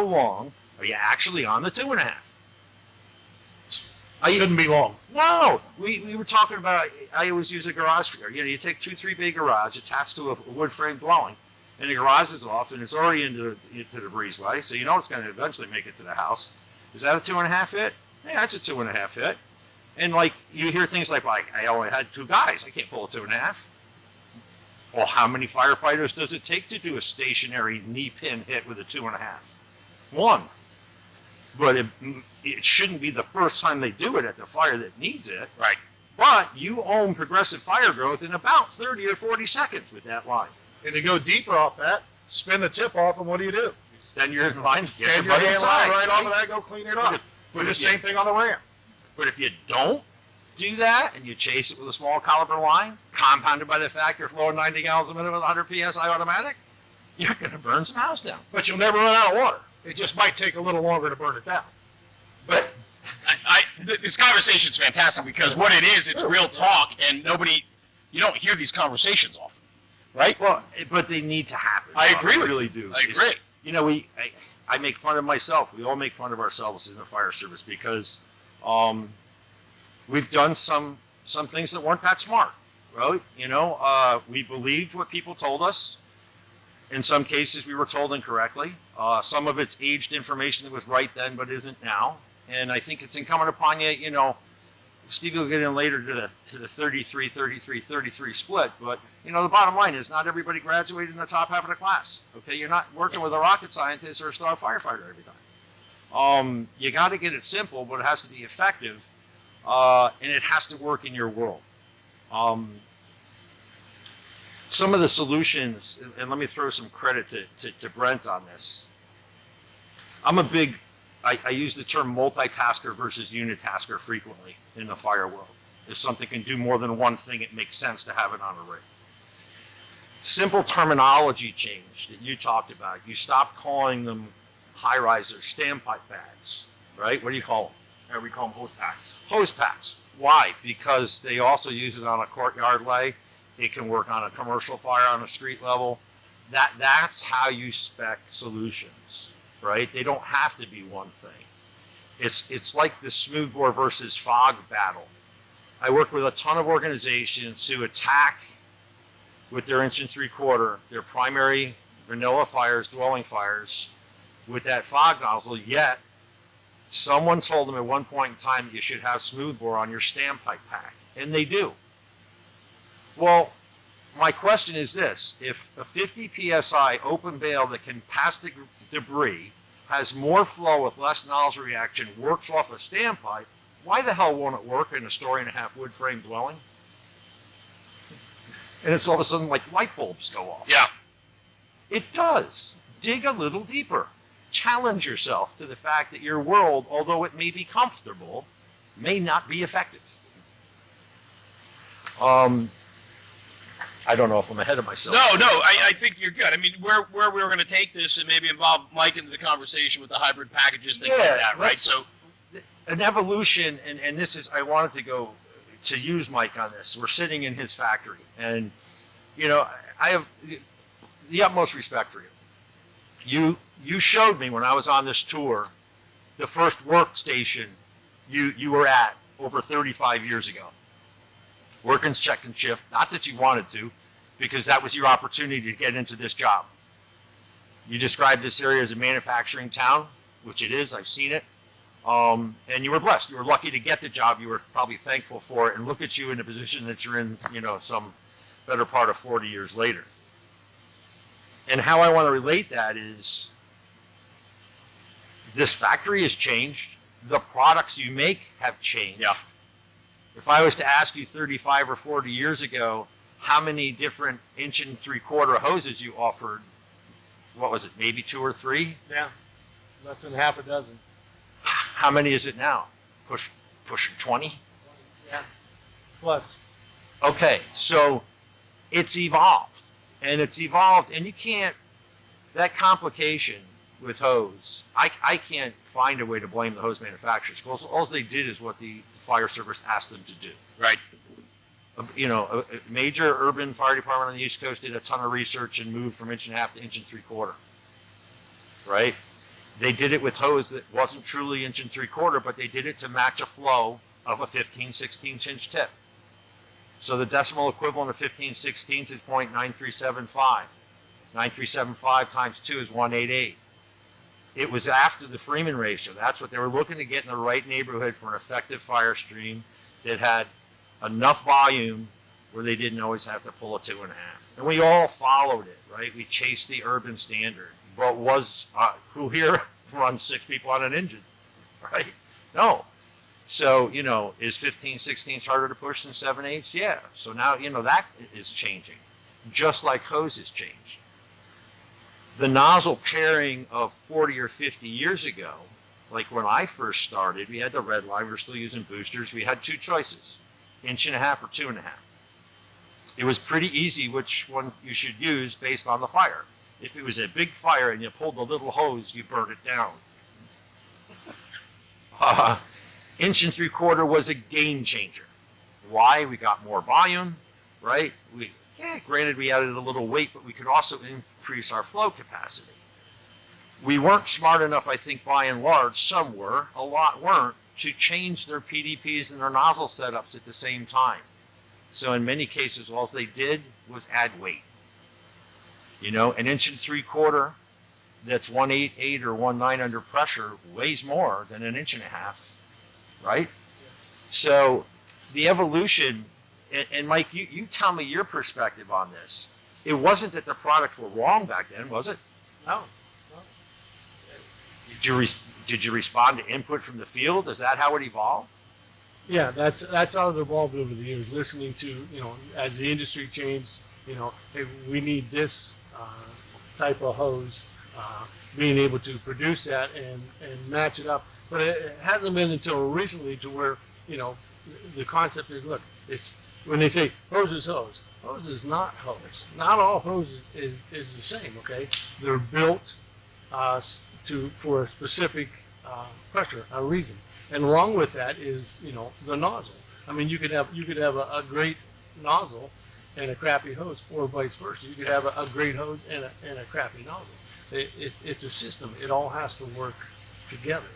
long are you actually on the 2.5? Shouldn't be long. No, we were talking about, I always use a garage figure. You know, you take 2-3 bay garage attached to a wood frame dwelling, and the garage is off, and it's already into the breezeway, so you know it's going to eventually make it to the house. Is that a 2.5 hit? Yeah, that's a 2.5 hit. And like, you hear things like, I only had 2 guys, I can't pull a 2.5. Well, how many firefighters does it take to do a stationary knee pin hit with a 2.5? 1. But it shouldn't be the first time they do it at the fire that needs it. Right. But you own progressive fire growth in about 30 or 40 seconds with that line. And to go deeper off that, spin the tip off, and what do? Extend your line, Stand your hand line right off of that, go clean it off. Do the same thing on the ram. But if you don't do that and you chase it with a small caliber line, compounded by the fact you're flowing 90 gallons a minute with 100 PSI automatic, you're going to burn some house down. But you'll never run out of water. It just might take a little longer to burn it down. But This conversation is fantastic because what it is, it's real talk, and you don't hear these conversations often, right? well, but they need to happen. I agree with really you. do. I agree. You know, I make fun of myself. We all make fun of ourselves in the fire service because we've done some things that weren't that smart, right? You know, we believed what people told us. In some cases, we were told incorrectly. Some of it's aged information that was right then but isn't now. And I think it's incumbent upon you, you know, Steve will get in later to the 33, 33, 33 split. But, you know, the bottom line is not everybody graduated in the top half of the class. Okay, you're not working with a rocket scientist or a star firefighter every time. You got to get it simple, but it has to be effective. And it has to work in your world. Some of the solutions, and let me throw some credit to Brent on this. I use the term multitasker versus unitasker frequently in the fire world. If something can do more than one thing, it makes sense to have it on a rig. Simple terminology change that you talked about. You stopped calling them high risers, standpipe bags, right? What do you call them? We call them hose packs. Hose packs. Why? Because they also use it on a courtyard lay. It can work on a commercial fire on a street level. That's how you spec solutions, right? They don't have to be one thing. It's like the smoothbore versus fog battle. I work with a ton of organizations who attack with their 1 3/4 their primary vanilla fires, dwelling fires, with that fog nozzle, yet someone told them at one point in time that you should have smoothbore on your standpipe pack, and they do. Well, my question is this: if a 50 psi open bale that can pass debris, has more flow with less nozzle reaction, works off a standpipe, why the hell won't it work in a 1.5-story wood frame dwelling? And it's all of a sudden like light bulbs go off. Yeah. It does. Dig a little deeper. Challenge yourself to the fact that your world, although it may be comfortable, may not be effective. I don't know if I'm ahead of myself. No, I think you're good. I mean, where we were going to take this and maybe involve Mike into the conversation with the hybrid packages, things like that, right? So, an evolution, and this is, I wanted to go to use Mike on this. We're sitting in his factory, and, you know, I have the utmost respect for you. You showed me when I was on this tour the first workstation you were at over 35 years ago. Working second shift, not that you wanted to, because that was your opportunity to get into this job. You described this area as a manufacturing town, which it is, I've seen it. And you were blessed. You were lucky to get the job. You were probably thankful for it. And look at you in the position that you're in, you know, some better part of 40 years later. And how I want to relate that is this factory has changed. The products you make have changed. Yeah. If I was to ask you 35 or 40 years ago, how many different 1 3/4 hoses you offered, what was it, maybe 2 or 3? Yeah, less than half a dozen. How many is it now? Pushing 20? Yeah, plus. Okay, so it's evolved. And you can't, that complication with hose, I can't find a way to blame the hose manufacturers, because all they did is what the fire service asked them to do. right. You know, a major urban fire department on the East Coast did a ton of research and moved from 1.5 to 1 3/4. Right? They did it with hose that wasn't truly 1 3/4, but they did it to match a flow of a 15/16 tip. So the decimal equivalent of 15/16 is 0.9375. 9375 times 2 is 188. It was after the Freeman ratio. That's what they were looking to get in the right neighborhood for an effective fire stream that had enough volume where they didn't always have to pull a 2.5. And we all followed it, right? We chased the urban standard. But who here runs 6 people on an engine, right? No. So, you know, is 15/16 harder to push than 7/8? Yeah. So now, you know, that is changing, just like hoses changed. The nozzle pairing of 40 or 50 years ago, like when I first started, we had the red line, we were still using boosters. We had 2 choices. 1.5 or 2.5. It was pretty easy which one you should use based on the fire. If it was a big fire and you pulled the little hose, you burned it down. 1.75 was a game changer. Why? We got more volume, right? Granted, we added a little weight, but we could also increase our flow capacity. We weren't smart enough, I think, by and large, some were, a lot weren't, to change their PDPs and their nozzle setups at the same time. So in many cases, all they did was add weight. You know, 1.75 that's 1.88 or 1.9 under pressure weighs more than 1.5, right? So the evolution, and Mike, you tell me your perspective on this. It wasn't that the products were wrong back then, was it? No. Did you respond to input from the field? Is that how it evolved? Yeah, that's how it evolved over the years. Listening to, you know, as the industry changed, you know, hey, we need this type of hose, being able to produce that and match it up. But it hasn't been until recently to where, you know, the concept is, look, it's when they say hose is hose. Hose is not hose. Not all hose is the same. Okay, they're built for a specific pressure, a reason, and along with that is, you know, the nozzle. I mean, you could have a great nozzle and a crappy hose, or vice versa. You could have a great hose and a crappy nozzle. It's a system. It all has to work together.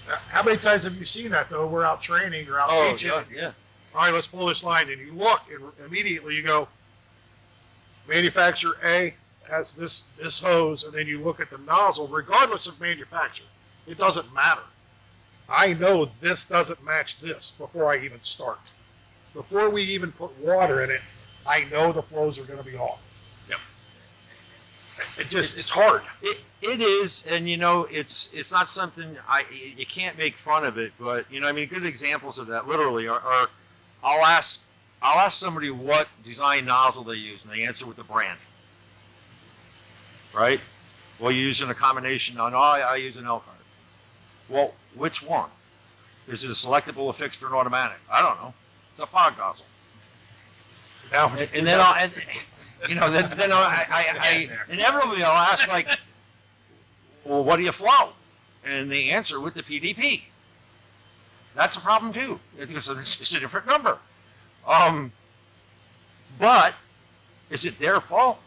How many times have you seen that though? We're out training or out teaching. Yeah. All right, let's pull this line, and you look, and immediately you go, manufacturer A has this hose, and then you look at the nozzle, regardless of manufacturer. It doesn't matter. I know this doesn't match this before I even start. Before we even put water in it, I know the flows are going to be off. Yep. It's hard. It is, and you know, it's not something you can't make fun of it, but you know, I mean, good examples of that literally are I'll ask somebody what design nozzle they use, and they answer with the brand. Right? Well, you're using a combination on, I use an Elkhart. Well, which one? Is it a selectable, a fixed, or an automatic? I don't know. It's a fog nozzle. Now, And then I inevitably I'll ask, like, well, what do you flow? And they answer with the PDP. That's a problem too. It's a different number. But is it their fault?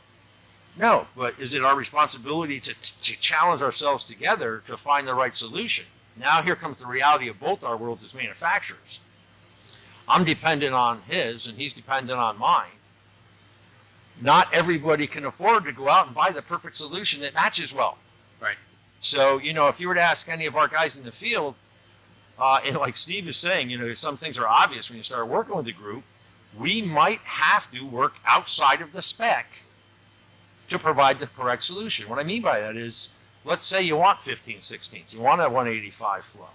No, but is it our responsibility to challenge ourselves together to find the right solution? Now here comes the reality of both our worlds as manufacturers. I'm dependent on his, and he's dependent on mine. Not everybody can afford to go out and buy the perfect solution that matches well. Right. So, you know, if you were to ask any of our guys in the field, and like Steve is saying, you know, some things are obvious when you start working with the group, we might have to work outside of the spec to provide the correct solution. What I mean by that is, let's say you want 15/16, you want a 185 flow,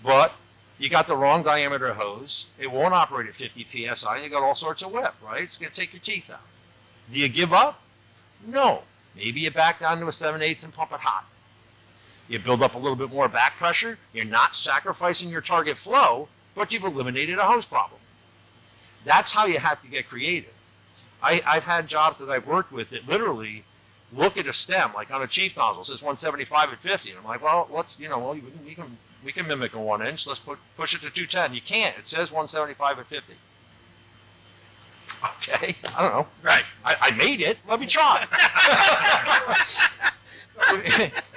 but you got the wrong diameter hose, it won't operate at 50 PSI, and you got all sorts of whip, right? It's gonna take your teeth out. Do you give up? No. Maybe you back down to a 7/8 and pump it hot. You build up a little bit more back pressure, you're not sacrificing your target flow, but you've eliminated a hose problem. That's how you have to get creative. I've had jobs that I've worked with that literally look at a stem, like on a chief nozzle, it says 175 at 50. And I'm like, well, let's, you know, well, we can mimic a 1 inch. Let's push it to 210. You can't. It says 175 at 50. Okay, I don't know. Right. I made it. Let me try.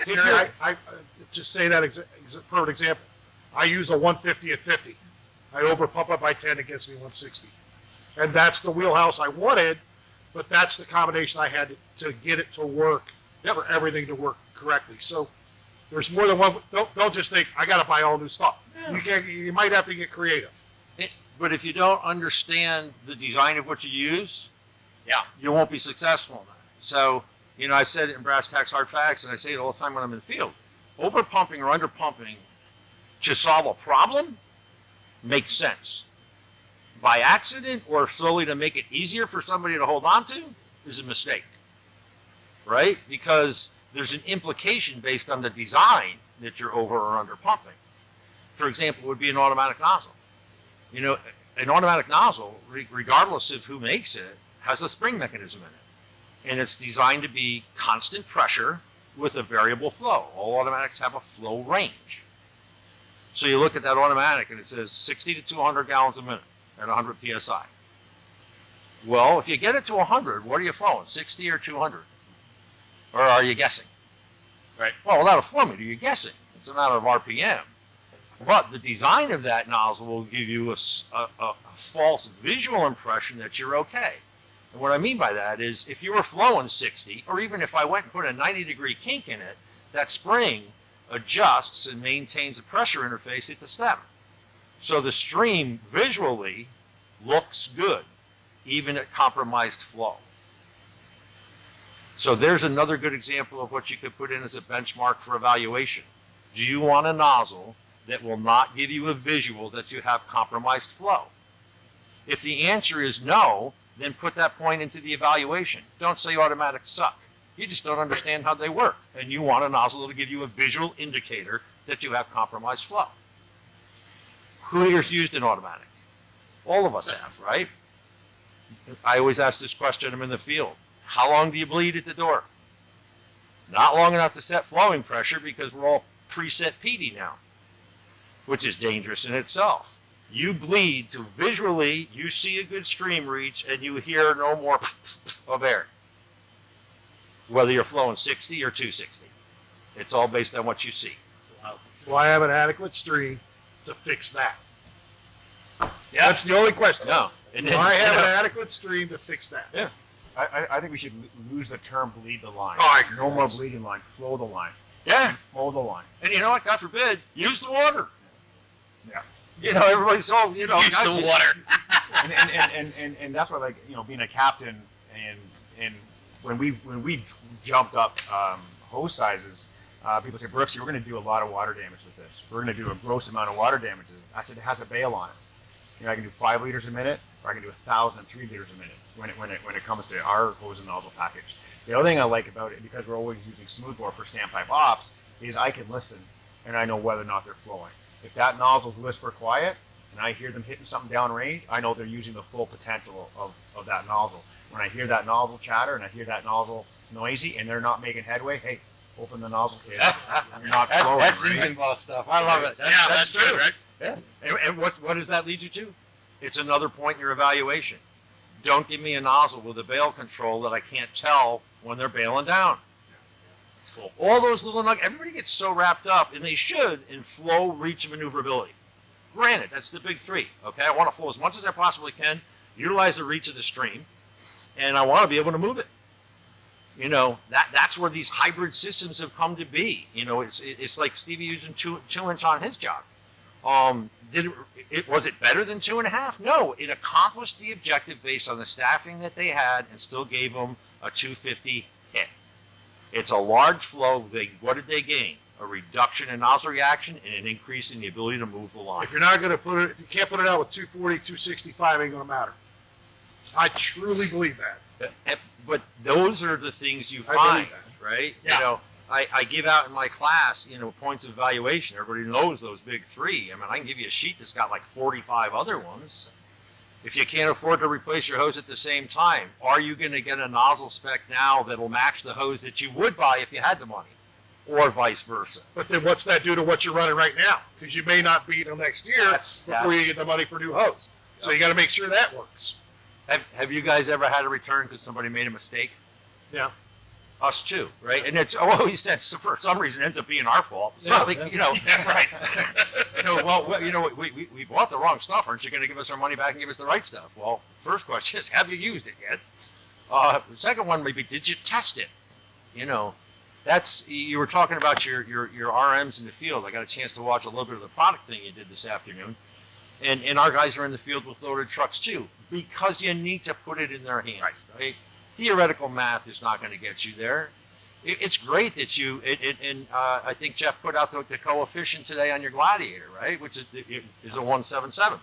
Jerry, I just say that perfect example. I use a 150 at 50. I over pump it by 10, it gets me 160. And that's the wheelhouse I wanted, but that's the combination I had to get it to work, for everything to work correctly. So there's more than one. Don't just think, I got to buy all new stuff. Yeah. You might have to get creative. But if you don't understand the design of what you use, you won't be successful in that. So, you know, I've said it in Brass Tacks Hard Facts, and I say it all the time when I'm in the field. Over pumping or under pumping to solve a problem makes sense. By accident or solely to make it easier for somebody to hold on to is a mistake, right? Because there's an implication based on the design that you're over or under pumping. For example, it would be an automatic nozzle. You know, an automatic nozzle, regardless of who makes it, has a spring mechanism in it. And it's designed to be constant pressure with a variable flow. All automatics have a flow range. So you look at that automatic and it says 60 to 200 gallons a minute at 100 PSI. Well, if you get it to 100, what are you flowing, 60 or 200? Or are you guessing? Right. Well, without a flow meter, you're guessing. It's a matter of RPM. But the design of that nozzle will give you a false visual impression that you're okay. And what I mean by that is if you were flowing 60, or even if I went and put a 90-degree kink in it, that spring adjusts and maintains the pressure interface at the stem. So the stream visually looks good, even at compromised flow. So there's another good example of what you could put in as a benchmark for evaluation. Do you want a nozzle that will not give you a visual that you have compromised flow? If the answer is no, then put that point into the evaluation. Don't say automatics suck. You just don't understand how they work. And you want a nozzle that will give you a visual indicator that you have compromised flow. Who here's used an automatic? All of us have, right? I always ask this question, I'm in the field. How long do you bleed at the door? Not long enough to set flowing pressure because we're all preset PD now, which is dangerous in itself. You bleed to visually, you see a good stream reach and you hear no more of air. Whether you're flowing 60 or 260. It's all based on what you see. Will I have an adequate stream to fix that? Yeah. That's the only question. No. Will I have an adequate stream to fix that? Yeah. I think we should lose the term bleed the line. Oh, I agree. No more bleeding line, flow the line. Yeah. Flow the line. And you know what? God forbid, use the water. Yeah. You know, everybody's all, you know. Use the water. and that's why, like, you know, being a captain and when we jumped up hose sizes, people say, Brooks, we're going to do a lot of water damage with this. We're going to do a gross amount of water damage with this. I said, it has a bail on it. You know, I can do 5 liters a minute, or I can do 1,003 liters a minute when it comes to our hose and nozzle package. The other thing I like about it, because we're always using smoothbore for standpipe ops, is I can listen and I know whether or not they're flowing. If that nozzle's whisper quiet and I hear them hitting something downrange, I know they're using the full potential of that nozzle. When I hear that nozzle chatter and I hear that nozzle noisy and they're not making headway, hey, open the nozzle, kid. You're not flowing. That's right? engine boss stuff. I love it. That's true, good, right? Yeah. And what does that lead you to? It's another point in your evaluation. Don't give me a nozzle with a bail control that I can't tell when they're bailing down. That's cool. All those little nuggets, everybody gets so wrapped up, and they should, in flow, reach, and maneuverability. Granted, that's the big three, okay? I want to flow as much as I possibly can, utilize the reach of the stream, and I want to be able to move it. You know, that's where these hybrid systems have come to be. You know, it's like Stevie using two inch on his job. Was it better than 2.5? No, it accomplished the objective based on the staffing that they had and still gave them a 250 hit. It's a large flow. What did they gain? A reduction in nozzle reaction and an increase in the ability to move the line. If you're not going to put it, if you can't put it out with 240, 265, ain't going to matter. I truly believe that. But those are the things you I find, believe that. right? Yeah. You know, I give out in my class, you know, points of evaluation. Everybody knows those big three. I mean, I can give you a sheet that's got like 45 other ones. If you can't afford to replace your hose at the same time, are you going to get a nozzle spec now that'll match the hose that you would buy if you had the money? Or vice versa. But then what's that do to what you're running right now? Because you may not be till next year before you get the money for new hose. So you got to make sure that works. Have you guys ever had a return because somebody made a mistake? Yeah. Us too, right? And it's always that's for some reason ends up being our fault. It's not like, you know, right? You know, well, you know, we bought the wrong stuff. Aren't you going to give us our money back and give us the right stuff? Well, first question is, have you used it yet? The second one maybe, did you test it? You know, that's you were talking about your RMs in the field. I got a chance to watch a little bit of the product thing you did this afternoon, and our guys are in the field with loaded trucks too, because you need to put it in their hands, right? Theoretical math is not going to get you there. It's great that you, I think Jeff put out the coefficient today on your Gladiator, right? Which is a 177.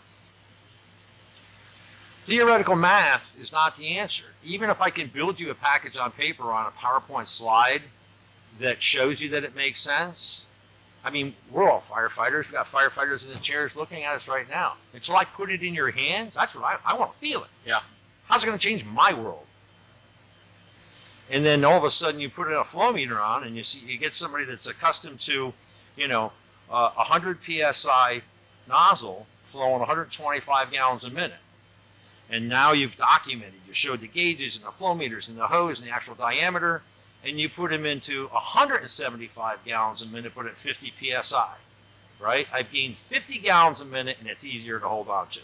Theoretical math is not the answer. Even if I can build you a package on paper on a PowerPoint slide that shows you that it makes sense, I mean, we're all firefighters. We got firefighters in the chairs looking at us right now. Until I put it in your hands, that's what I want to feel it. Yeah. How's it going to change my world? And then all of a sudden you put a flow meter on and you get somebody that's accustomed to, 100 PSI nozzle flowing 125 gallons a minute. And now you've documented, you showed the gauges and the flow meters and the hose and the actual diameter, and you put them into 175 gallons a minute, but at 50 PSI, right? I've gained 50 gallons a minute, and it's easier to hold on to.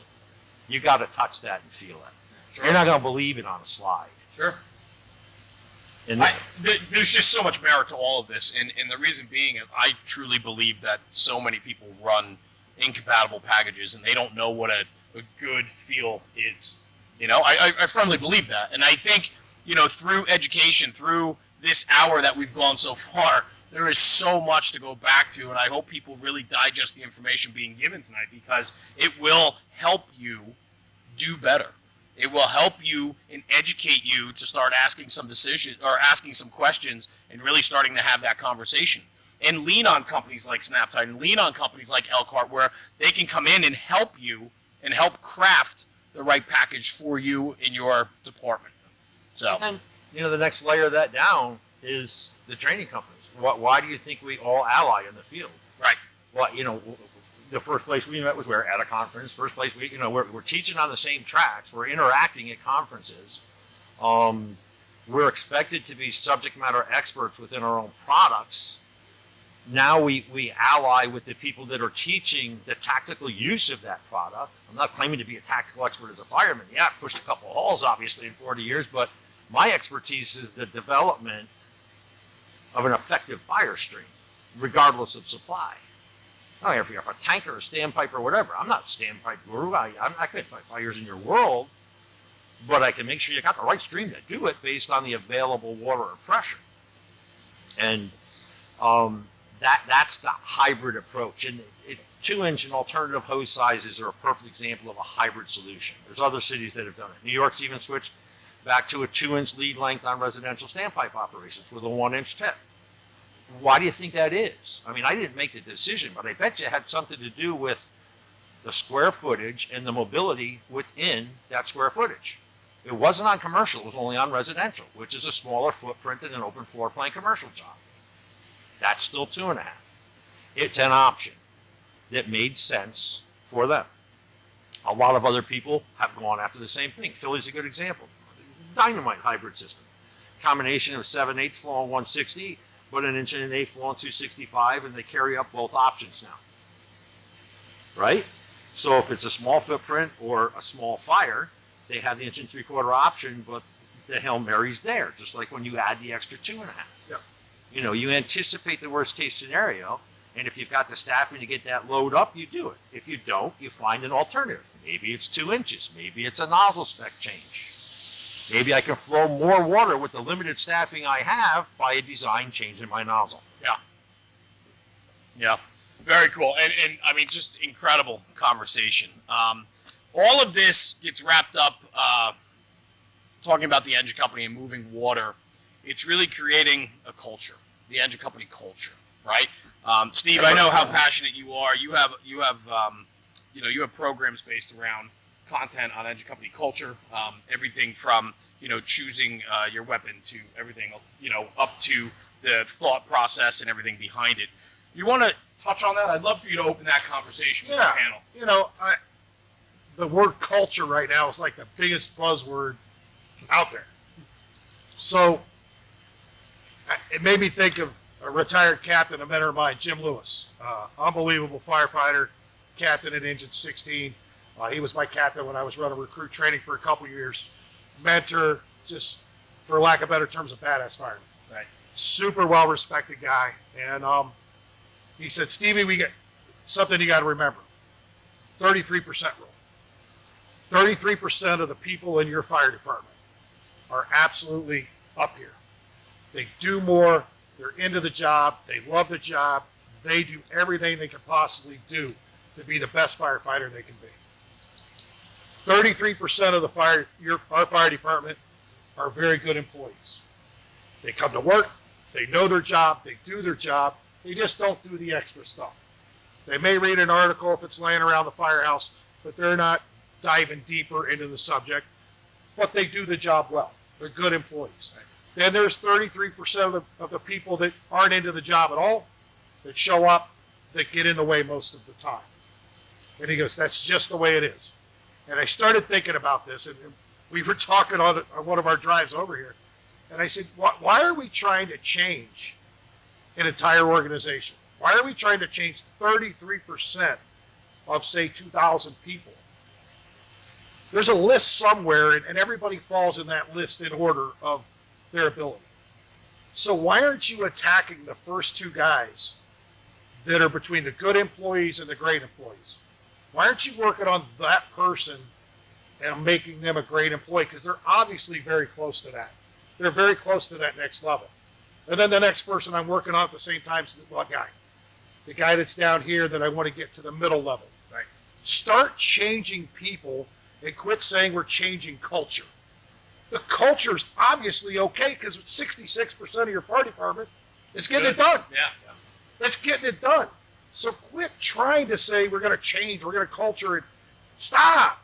You got to touch that and feel it. Sure. You're not going to believe it on a slide. Sure. And There's just so much merit to all of this, and the reason being is I truly believe that so many people run incompatible packages and they don't know what a good feel is. I firmly believe that, and I think through education, through this hour that we've gone so far, there is so much to go back to, and I hope people really digest the information being given tonight, because it will help you do better. It will help you and educate you to start asking some decisions or asking some questions and really starting to have that conversation. And lean on companies like Snap-tite and lean on companies like Elkhart, where they can come in and help you and help craft the right package for you in your department. So, and the next layer of that down is the training companies. Why do you think we all ally in the field? right. Well, the first place we met was where at a conference. First place we're teaching on the same tracks. We're interacting at conferences. We're expected to be subject matter experts within our own products. Now we ally with the people that are teaching the tactical use of that product. I'm not claiming to be a tactical expert as a fireman. Yeah, I pushed a couple of holes obviously in 40 years, but my expertise is the development of an effective fire stream, regardless of supply. I don't care if you're a tanker or a standpipe or whatever. I'm not a standpipe guru. I can't fight fires in your world, but I can make sure you got the right stream to do it based on the available water or pressure. And that's the hybrid approach. And 2-inch and alternative hose sizes are a perfect example of a hybrid solution. There's other cities that have done it. New York's even switched back to a 2-inch lead length on residential standpipe operations with a 1-inch tip. Why do you think that is? I mean, I didn't make the decision, but I bet you it had something to do with the square footage and the mobility within that square footage. It wasn't on commercial, it was only on residential, which is a smaller footprint than an open floor plan commercial job. That's still 2.5. It's an option that made sense for them. A lot of other people have gone after the same thing. Philly's a good example. Dynamite hybrid system. Combination of 7/8 flow on 160, but 1 1/8 flow on 265, and they carry up both options now. Right? So if it's a small footprint or a small fire, they have the 1 3/4 option, but the Hail Mary's there, just like when you add the extra 2.5. Yep. You anticipate the worst case scenario, and if you've got the staffing to get that load up, you do it. If you don't, you find an alternative. Maybe it's 2 inches. Maybe it's a nozzle spec change. Maybe I can flow more water with the limited staffing I have by a design change in my nozzle. Yeah. Very cool. And I mean, just incredible conversation. All of this gets wrapped up talking about the engine company and moving water. It's really creating a culture, the engine company culture, right? Steve, I know how passionate you are. You have programs based around content on engine company culture, everything from choosing your weapon to everything up to the thought process and everything behind it. You want to touch on that? I'd love for you to open that conversation with the panel. The word culture right now is like the biggest buzzword out there. So it made me think of a retired captain, a mentor of mine, Jim Lewis, unbelievable firefighter, captain at Engine 16. He was my captain when I was running recruit training for a couple years. Mentor, just for lack of better terms, a badass fireman. Right. Super well-respected guy. And he said, Stevie, we get something you got to remember. 33% rule. 33% of the people in your fire department are absolutely up here. They do more. They're into the job. They love the job. They do everything they can possibly do to be the best firefighter they can be. 33% of our fire department are very good employees. They come to work. They know their job. They do their job. They just don't do the extra stuff. They may read an article if it's laying around the firehouse, but they're not diving deeper into the subject. But they do the job well. They're good employees. Then there's 33% of the people that aren't into the job at all, that show up, that get in the way most of the time. And he goes, that's just the way it is. And I started thinking about this, and we were talking on one of our drives over here, and I said, why are we trying to change an entire organization? Why are we trying to change 33% of, say, 2,000 people? There's a list somewhere, and everybody falls in that list in order of their ability. So why aren't you attacking the first two guys that are between the good employees and the great employees? Why aren't you working on that person and making them a great employee? Because they're obviously very close to that. They're very close to that next level. And then the next person I'm working on at the same time is the guy that's down here that I want to get to the middle level. Right? Start changing people and quit saying we're changing culture. The culture's obviously okay because 66% of your fire department is getting it done. Yeah. That's getting it done. So quit trying to say we're going to change, we're going to culture it. Stop.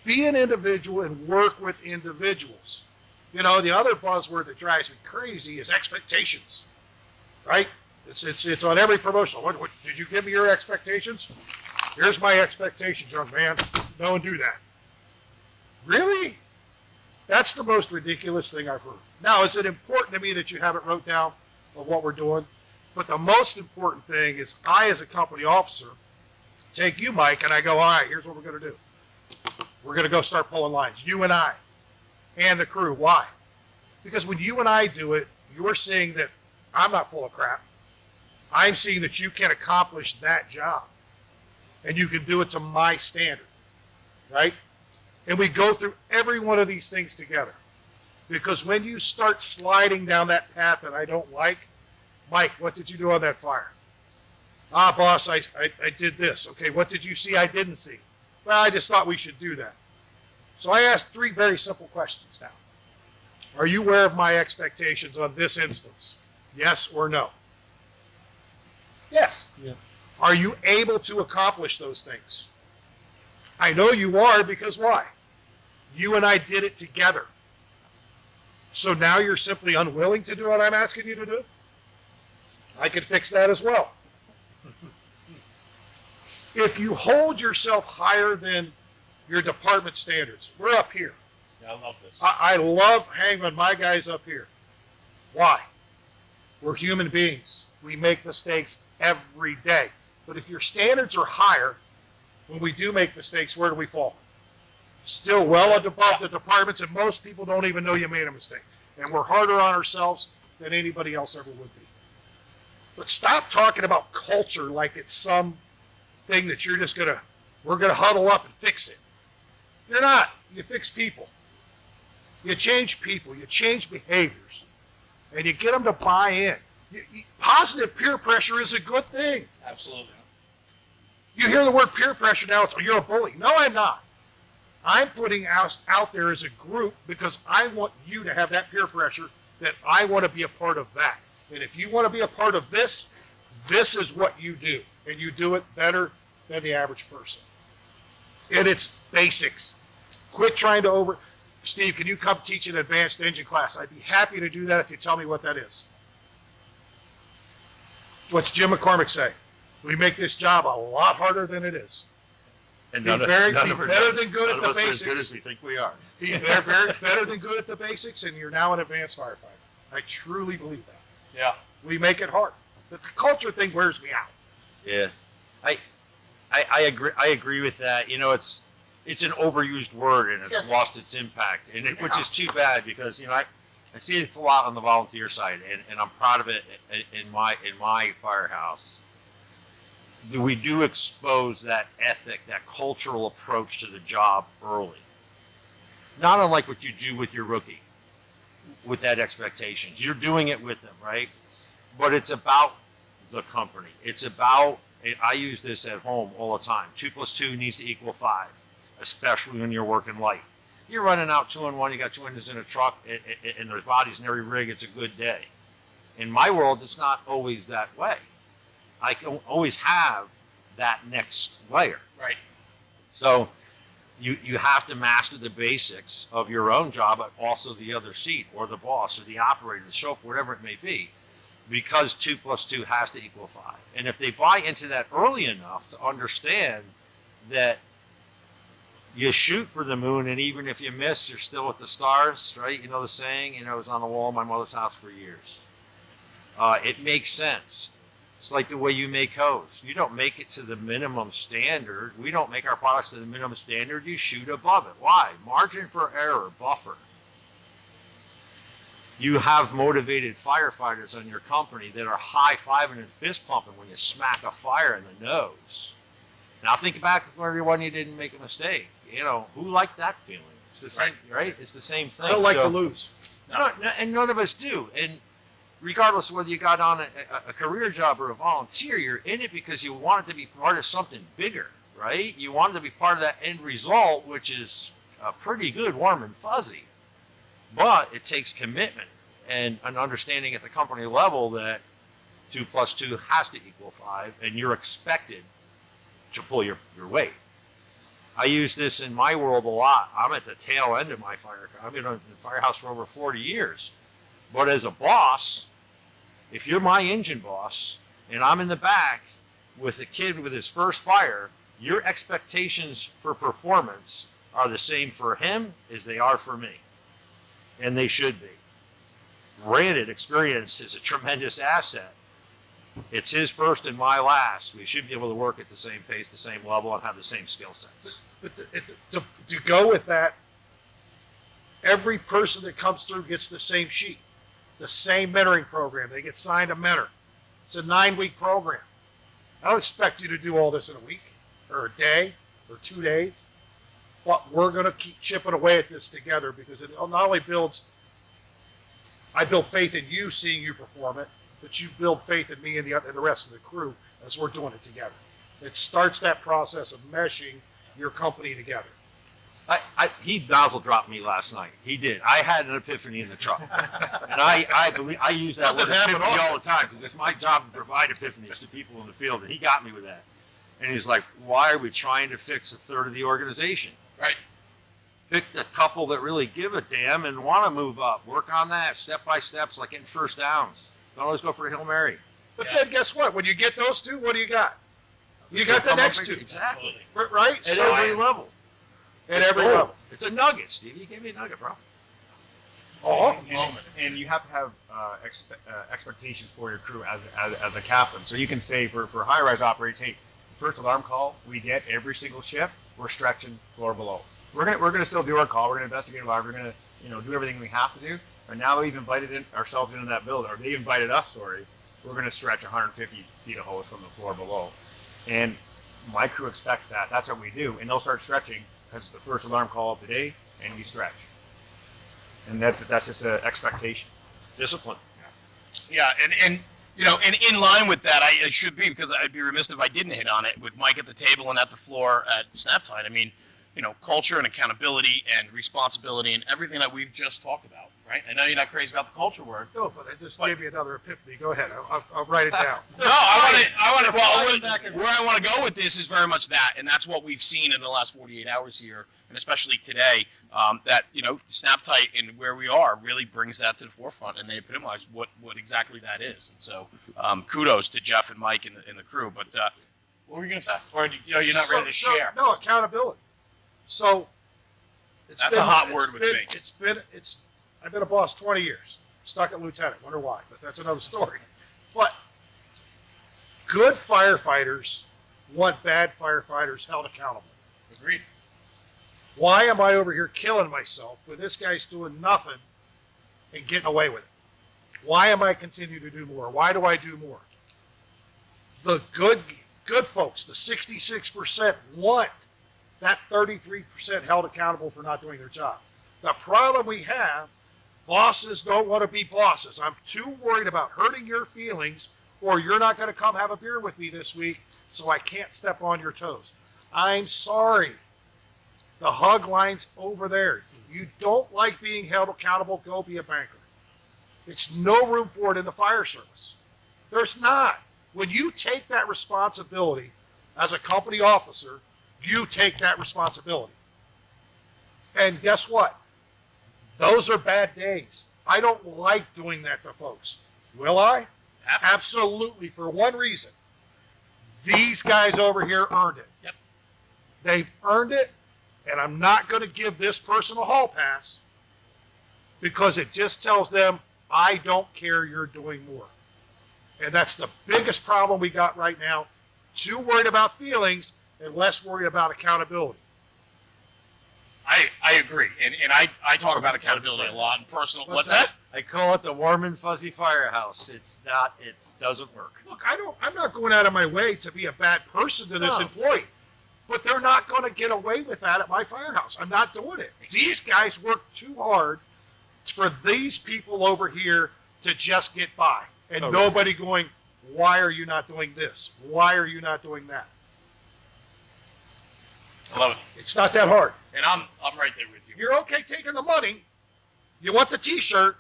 Be an individual and work with individuals. You know, the other buzzword that drives me crazy is expectations, right? It's on every promotional. What did you give me your expectations? Here's my expectations, young man. Don't do that. Really? That's the most ridiculous thing I've heard. Now, is it important to me that you have it wrote down of what we're doing? But the most important thing is I, as a company officer, take you, Mike, and I go, all right, here's what we're going to do. We're going to go start pulling lines, you and I, and the crew. Why? Because when you and I do it, you're seeing that I'm not full of crap. I'm seeing that you can accomplish that job, and you can do it to my standard, right? And we go through every one of these things together. Because when you start sliding down that path that I don't like, Mike, what did you do on that fire? Ah, boss, I did this. Okay, what did you see I didn't see? Well, I just thought we should do that. So I asked three very simple questions now. Are you aware of my expectations on this instance? Yes or no? Yes. Yeah. Are you able to accomplish those things? I know you are, because why? You and I did it together. So now you're simply unwilling to do what I'm asking you to do? I can fix that as well. If you hold yourself higher than your department standards, we're up here. Yeah, I love this. I love hanging my guys up here. Why? We're human beings. We make mistakes every day. But if your standards are higher, when we do make mistakes, where do we fall? Still well above the departments, and most people don't even know you made a mistake. And we're harder on ourselves than anybody else ever would be. But stop talking about culture like it's some thing that you're just we're gonna huddle up and fix it. You're not. You fix people. You change people. You change behaviors. And you get them to buy in. Positive peer pressure is a good thing. Absolutely. You hear the word peer pressure now, it's, oh, you're a bully. No, I'm not. I'm putting us out there as a group because I want you to have that peer pressure, that I want to be a part of that. And if you want to be a part of this, this is what you do. And you do it better than the average person. And it's basics. Quit trying to Steve, can you come teach an advanced engine class? I'd be happy to do that if you tell me what that is. What's Jim McCormick say? We make this job a lot harder than it is. And Be better than good at the basics. As good as we think we are. Be better than good at the basics, and you're now an advanced firefighter. I truly believe that. Yeah. We make it hard. But the culture thing wears me out. Yeah, I agree. I agree with that. You know, it's an overused word, and it's lost its impact, which is too bad, because I see it a lot on the volunteer side, and I'm proud of it in my firehouse. We do expose that ethic, that cultural approach to the job early. Not unlike what you do with your rookie, with that expectations. You're doing it with them, right? But it's about the company. It's about, I use this at home all the time. 2 + 2 needs to equal 5, especially when you're working light. You're running out 2 and 1, you got 2 engines in a truck, and there's bodies in every rig, it's a good day. In my world, it's not always that way. I don't always have that next layer. Right. So you have to master the basics of your own job, but also the other seat or the boss or the operator, the chauffeur, whatever it may be, because 2 + 2 has to equal 5. And if they buy into that early enough to understand that you shoot for the moon, and even if you miss, you're still at the stars, right? You know the saying, it was on the wall in my mother's house for years. It makes sense. It's like the way you make hose. You don't make it to the minimum standard. We don't make our products to the minimum standard. You shoot above it. Why? Margin for error, buffer. You have motivated firefighters on your company that are high-fiving and fist pumping when you smack a fire in the nose. Now think back to everyone you didn't make a mistake. Who liked that feeling? It's the same, right? It's the same thing. I don't like to lose. And none of us do. And regardless of whether you got on a career job or a volunteer, you're in it because you want it to be part of something bigger, right? You want it to be part of that end result, which is pretty good, warm and fuzzy. But it takes commitment and an understanding at the company level that 2 + 2 has to equal 5, and you're expected to pull your weight. I use this in my world a lot. I'm at the tail end of my fire. I've been in the firehouse for over 40 years. But as a boss, if you're my engine boss and I'm in the back with a kid with his first fire, your expectations for performance are the same for him as they are for me. And they should be. Granted, experience is a tremendous asset. It's his first and my last. We should be able to work at the same pace, the same level, and have the same skill sets. But to go with that, every person that comes through gets the same sheet, the same mentoring program. They get signed a mentor. It's a 9-week program. I don't expect you to do all this in a week or a day or 2 days, but we're going to keep chipping away at this together because it not only I build faith in you seeing you perform it, but you build faith in me and the rest of the crew as we're doing it together. It starts that process of meshing your company together. He nozzle dropped me last night. He did. I had an epiphany in the truck. And I believe I use that word epiphany all the time because it's my job to provide epiphanies to people in the field. And he got me with that. And he's like, why are we trying to fix a third of the organization? Right. Pick the couple that really give a damn and want to move up. Work on that step by steps, like getting first downs. Don't always go for a Hail Mary. But then guess what? When you get those two, what do you got? You got the next two. Exactly. Right? At every level. At every level. It's a nugget, Steve. You gave me a nugget, bro. Oh, and you have to have expectations for your crew as a captain. So you can say for high-rise operators, hey, first alarm call we get every single shift, we're stretching floor below. We're gonna still do our call. We're gonna investigate alarm. We're gonna do everything we have to do. And now that we've invited ourselves into that building, or they invited us, sorry, we're gonna stretch 150 feet of hose from the floor below. And my crew expects that. That's what we do, and they'll start stretching because it's the first alarm call of the day, and we stretch. And that's just an expectation. Discipline. Yeah, and in line with that, I should be, because I'd be remiss if I didn't hit on it with Mike at the table and at the floor at Snap-tite. I mean, culture and accountability and responsibility and everything that we've just talked about, right? I know you're not crazy about the culture word. no, but I just gave you another epiphany. Go ahead. I'll write it down. No, where I want to go with this is very much that, and that's what we've seen in the last 48 hours here, and especially today, that, Snap-tite and where we are really brings that to the forefront, and they epitomize what exactly that is. And so, kudos to Jeff and Mike and the crew. But what were you going to say? Or you're not ready to share? No, accountability. So That's a hot word with me. I've been a boss 20 years. Stuck at lieutenant. Wonder why, but that's another story. But good firefighters want bad firefighters held accountable. Agreed. Why am I over here killing myself when this guy's doing nothing and getting away with it? Why am I continuing to do more? Why do I do more? The good folks, the 66%, want that 33% held accountable for not doing their job. The problem we have, bosses don't want to be bosses. I'm too worried about hurting your feelings, or you're not going to come have a beer with me this week, so I can't step on your toes. I'm sorry. The hug line's over there. You don't like being held accountable, go be a banker. It's no room for it in the fire service. There's not. When you take that responsibility as a company officer, you take that responsibility. And guess what? Those are bad days. I don't like doing that to folks. Will I? Absolutely, for one reason. These guys over here earned it. Yep. They've earned it, and I'm not going to give this person a hall pass because it just tells them, I don't care, you're doing more. And that's the biggest problem we got right now. Too worried about feelings and less worried about accountability. I agree, and I talk about accountability a lot in personal. What's that? I call it the warm and fuzzy firehouse. It's not. It doesn't work. Look, I'm not going out of my way to be a bad person to this employee, but they're not going to get away with that at my firehouse. I'm not doing it. These guys work too hard for these people over here to just get by, and nobody going, why are you not doing this? Why are you not doing that? I love it. It's not that hard. And I'm right there with you. You're okay taking the money. You want the T-shirt,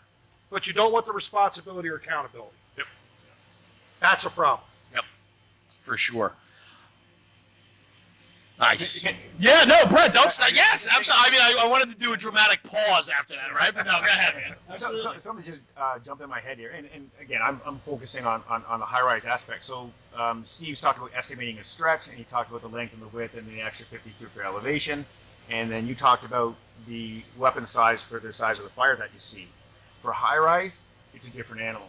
but you don't want the responsibility or accountability. Yep. That's a problem. Yep. For sure. Nice. Yeah, no, Brett, don't stop. Yes, absolutely. I mean, I wanted to do a dramatic pause after that, right? But no, go ahead, man. Absolutely. Something just jumped in my head here, and again, I'm focusing on the high-rise aspect. So Steve's talked about estimating a stretch, and he talked about the length and the width and the extra 50 feet for elevation, and then you talked about the weapon size for the size of the fire that you see. For high-rise, it's a different animal.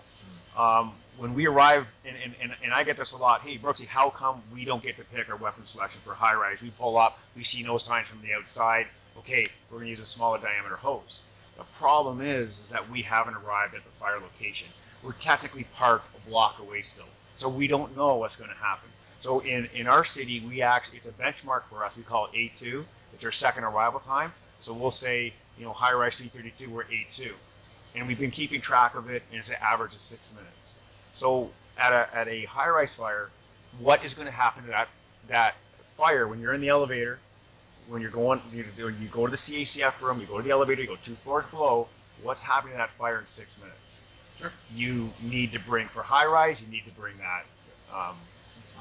When we arrive, and I get this a lot, hey, Brooksy, how come we don't get to pick our weapon selection for high-rise? We pull up, we see no signs from the outside. Okay, we're going to use a smaller diameter hose. The problem is that we haven't arrived at the fire location. We're technically parked a block away still, so we don't know what's going to happen. So in our city, we actually, it's a benchmark for us. We call it A2. It's our second arrival time. So we'll say, you know, high-rise 332, we're A2. And we've been keeping track of it, and it's an average of 6 minutes. So at a high-rise fire, what is going to happen to that fire when you're in the elevator, when you're going, you go to the CACF room, you go to the elevator, you go 2 floors below, what's happening to that fire in 6 minutes? Sure. You need to bring, for high-rise, you need to bring that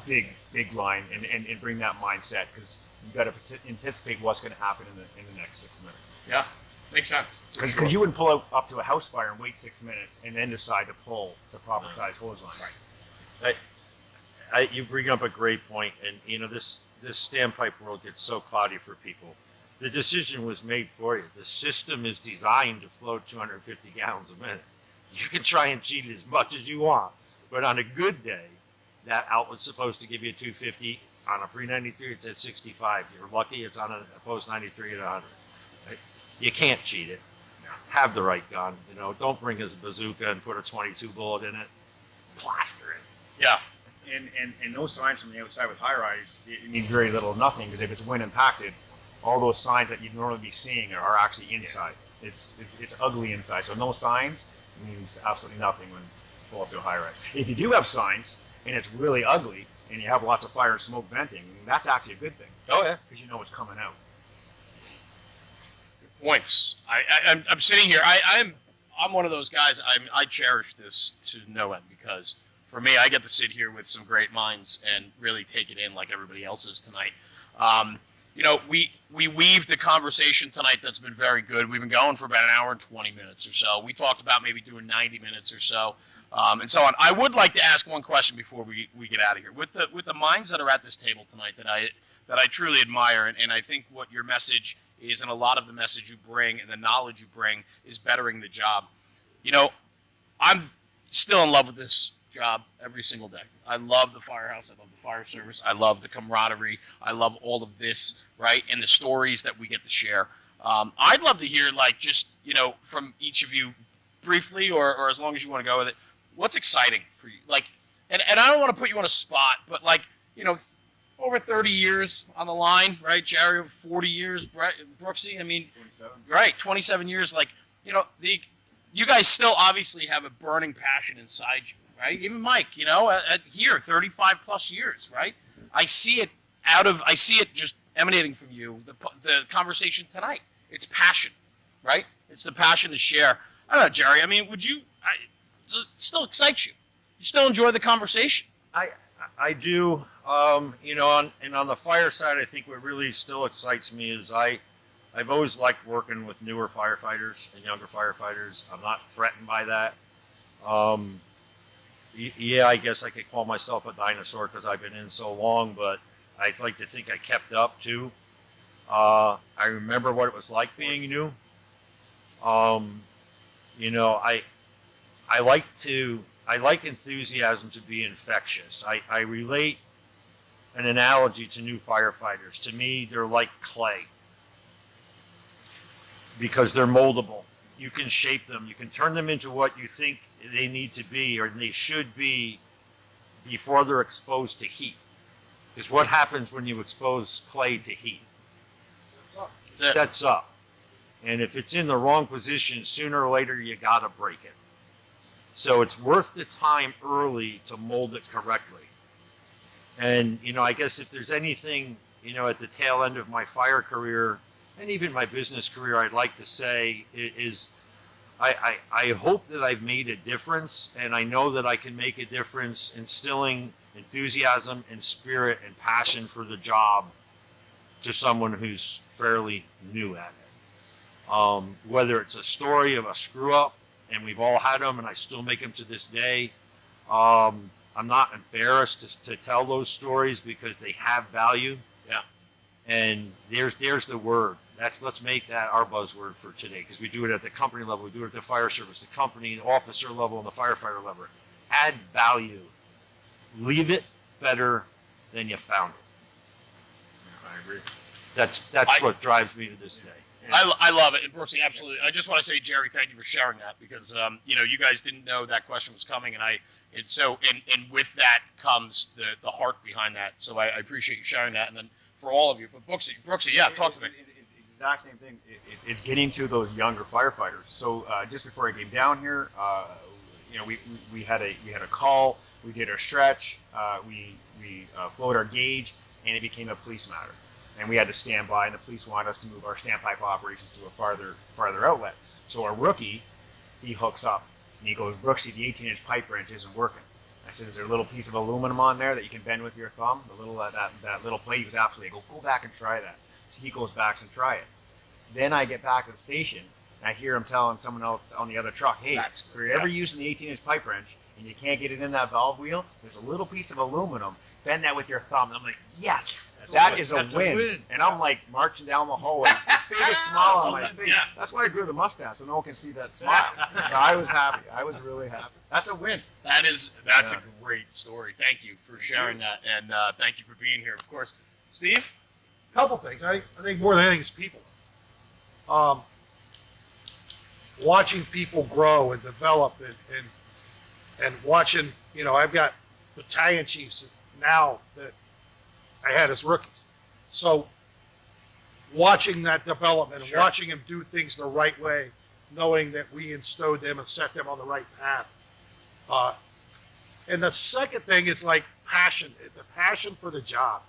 big line and bring that mindset, because you've got to anticipate what's going to happen in the next 6 minutes. Yeah, makes sense. Because you wouldn't pull up to a house fire and wait 6 minutes and then decide to pull the proper size hose line. Right. You bring up a great point, and you know this standpipe world gets so cloudy for people. The decision was made for you. The system is designed to flow 250 gallons a minute. You can try and cheat it as much as you want, but on a good day, that outlet's supposed to give you 250. On a pre-93, it's at 65. If you're lucky, it's on a post-93 at 100. Right? You can't cheat it. Have the right gun. You know, don't bring us a bazooka and put a 22 bullet in it. Plaster it. Yeah. And those signs from the outside with high-rise, it means very little or nothing, because if it's wind impacted, all those signs that you'd normally be seeing are actually inside. It's ugly inside. So no signs means absolutely nothing when you pull up to a high-rise. If you do have signs and it's really ugly and you have lots of fire and smoke venting, that's actually a good thing. Oh yeah, because you know what's coming out. Good points. I'm sitting here. I'm one of those guys. I cherish this to no end, because for me, I get to sit here with some great minds and really take it in like everybody else is tonight. You know, we weaved the conversation tonight that's been very good. We've been going for about an hour and 20 minutes or so. We talked about maybe doing 90 minutes or so, and so on. I would like to ask one question before we get out of here. With the minds that are at this table tonight that I truly admire, and I think what your message is, and a lot of the message you bring and the knowledge you bring is bettering the job. You know, I'm still in love with this job every single day. I love the firehouse. I love the fire service. I love the camaraderie. I love all of this, right? And the stories that we get to share. I'd love to hear, like, just, you know, from each of you briefly, or as long as you want to go with it, what's exciting for you? Like, and I don't want to put you on a spot, but, like, you know, over 30 years on the line, right? Jerry, over 40 years, Brooksy, I mean, 27. Right, 27 years. Like, you know, you guys still obviously have a burning passion inside you, right? Even Mike, you know, here, 35 plus years, right? I see it just emanating from you, the conversation tonight. It's passion, right? It's the passion to share. I don't know, Jerry, I mean, would you still excites you. You still enjoy the conversation. I do. You know, on the fire side, I think what really still excites me is I've always liked working with newer firefighters and younger firefighters. I'm not threatened by that. Yeah, I guess I could call myself a dinosaur because I've been in so long, but I'd like to think I kept up too. I remember what it was like being new. You know, I like enthusiasm to be infectious. I relate an analogy to new firefighters. To me, they're like clay because they're moldable. You can shape them. You can turn them into what you think they need to be or they should be before they're exposed to heat. Because what happens when you expose clay to heat? It sets up. And if it's in the wrong position, sooner or later you gotta break it. So it's worth the time early to mold it correctly. And, you know, I guess if there's anything, you know, at the tail end of my fire career and even my business career, I'd like to say is I hope that I've made a difference, and I know that I can make a difference instilling enthusiasm and spirit and passion for the job to someone who's fairly new at it. Whether it's a story of a screw up, and we've all had them, and I still make them to this day. I'm not embarrassed to tell those stories because they have value. Yeah. And there's the word. Let's make that our buzzword for today, because we do it at the company level, we do it at the fire service, the company, the officer level, and the firefighter level. Add value. Leave it better than you found it. I agree. That's what drives me to this day. I love it, and Brooksy, absolutely. I just want to say, Jerry, thank you for sharing that, because you know, you guys didn't know that question was coming, and and with that comes the heart behind that. So I appreciate you sharing that, and then for all of you. But Brooksy, yeah, talk to me. Exact same thing. It's getting to those younger firefighters. So just before I came down here, you know, we had a call. We did our stretch. We flowed our gauge, and it became a police matter. And we had to stand by, and the police wanted us to move our standpipe operations to a farther outlet. So our rookie, he hooks up, and he goes, "Brooksy, the 18-inch pipe wrench isn't working." I said, "Is there a little piece of aluminum on there that you can bend with your thumb? The little that little plate?" He goes, "Absolutely." I go back and try that. So he goes back and try it. Then I get back to the station, and I hear him telling someone else on the other truck, "Hey, if you're ever using the 18-inch pipe wrench and you can't get it in that valve wheel, there's a little piece of aluminum. Bend that with your thumb." And I'm like, "Yes, that's a win." And I'm like marching down the hallway, biggest smile on my face. Yeah. That's why I grew the mustache, so no one can see that smile. So I was happy. I was really happy. That's a win. That's a great story. Thank you for sharing that, and thank you for being here, of course. Steve? Couple things. I think more than anything is people. Watching people grow and develop and watching, you know, I've got battalion chiefs now that I had as rookies. So watching that development and watching them do things the right way, knowing that we instilled them and set them on the right path. And the second thing is like passion, the passion for the job.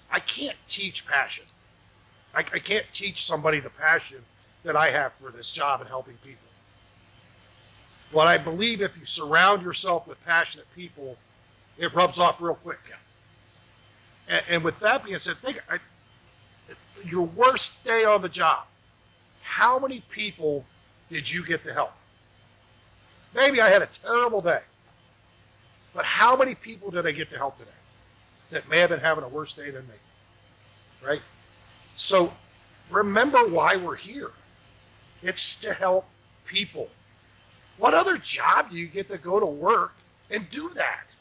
I can't teach passion. I can't teach somebody the passion that I have for this job and helping people. But I believe if you surround yourself with passionate people, it rubs off real quick. And with that being said, think your worst day on the job. How many people did you get to help? Maybe I had a terrible day, but how many people did I get to help today that may have been having a worse day than me? Right? So remember why we're here. It's to help people. What other job do you get to go to work and do that?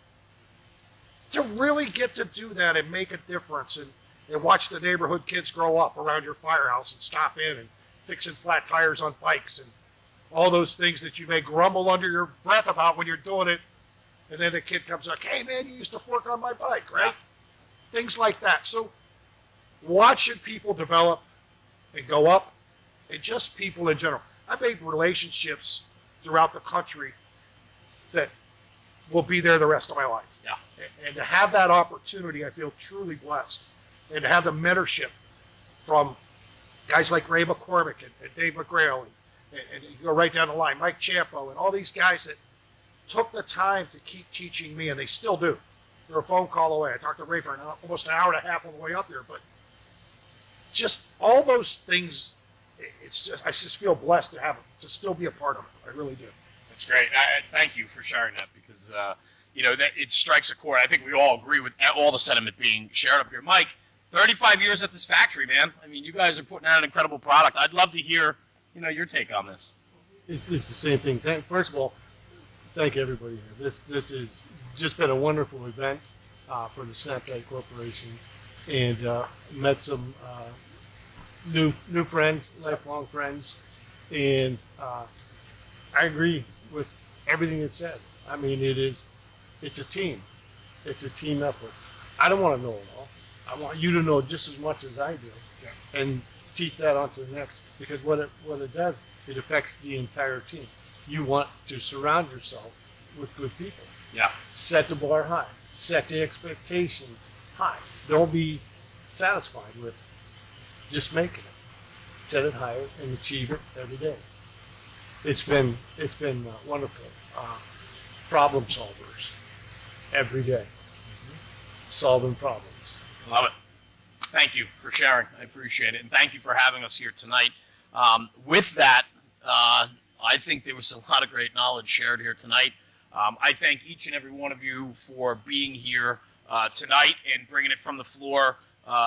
To really get to do that and make a difference and watch the neighborhood kids grow up around your firehouse and stop in and fixing flat tires on bikes and all those things that you may grumble under your breath about when you're doing it. And then the kid comes like, "Hey man, you used to work on my bike," right? Things like that. So watching people develop and go up, and just people in general. I've made relationships throughout the country that will be there the rest of my life. Yeah. And to have that opportunity, I feel truly blessed. And to have the mentorship from guys like Ray McCormick and Dave McGrail, and you go right down the line, Mike Champo, and all these guys that took the time to keep teaching me, and they still do. They're a phone call away. I talked to Ray for almost an hour and a half on the way up there, but just all those things, I just feel blessed to still be a part of it. I really do. That's great. Thank you for sharing that because, that it strikes a chord. I think we all agree with all the sentiment being shared up here. Mike, 35 years at this factory, man. I mean, you guys are putting out an incredible product. I'd love to hear, your take on this. It's the same thing. First of all, thank everybody here. This has just been a wonderful event for the Snap-tite Corporation, and met some new friends, lifelong friends, and I agree with everything that's said. I mean, it's a team. It's a team effort. I don't want to know it all. I want you to know just as much as I do, and teach that on to the next. Because what it does, it affects the entire team. You want to surround yourself with good people. Yeah. Set the bar high. Set the expectations high. Don't be satisfied with just making it. Set it higher and achieve it every day. It's been wonderful. Problem solvers every day. Solving problems. Love it. Thank you for sharing. I appreciate it. And thank you for having us here tonight. With that, I think there was a lot of great knowledge shared here tonight. I thank each and every one of you for being here tonight and bringing it from the floor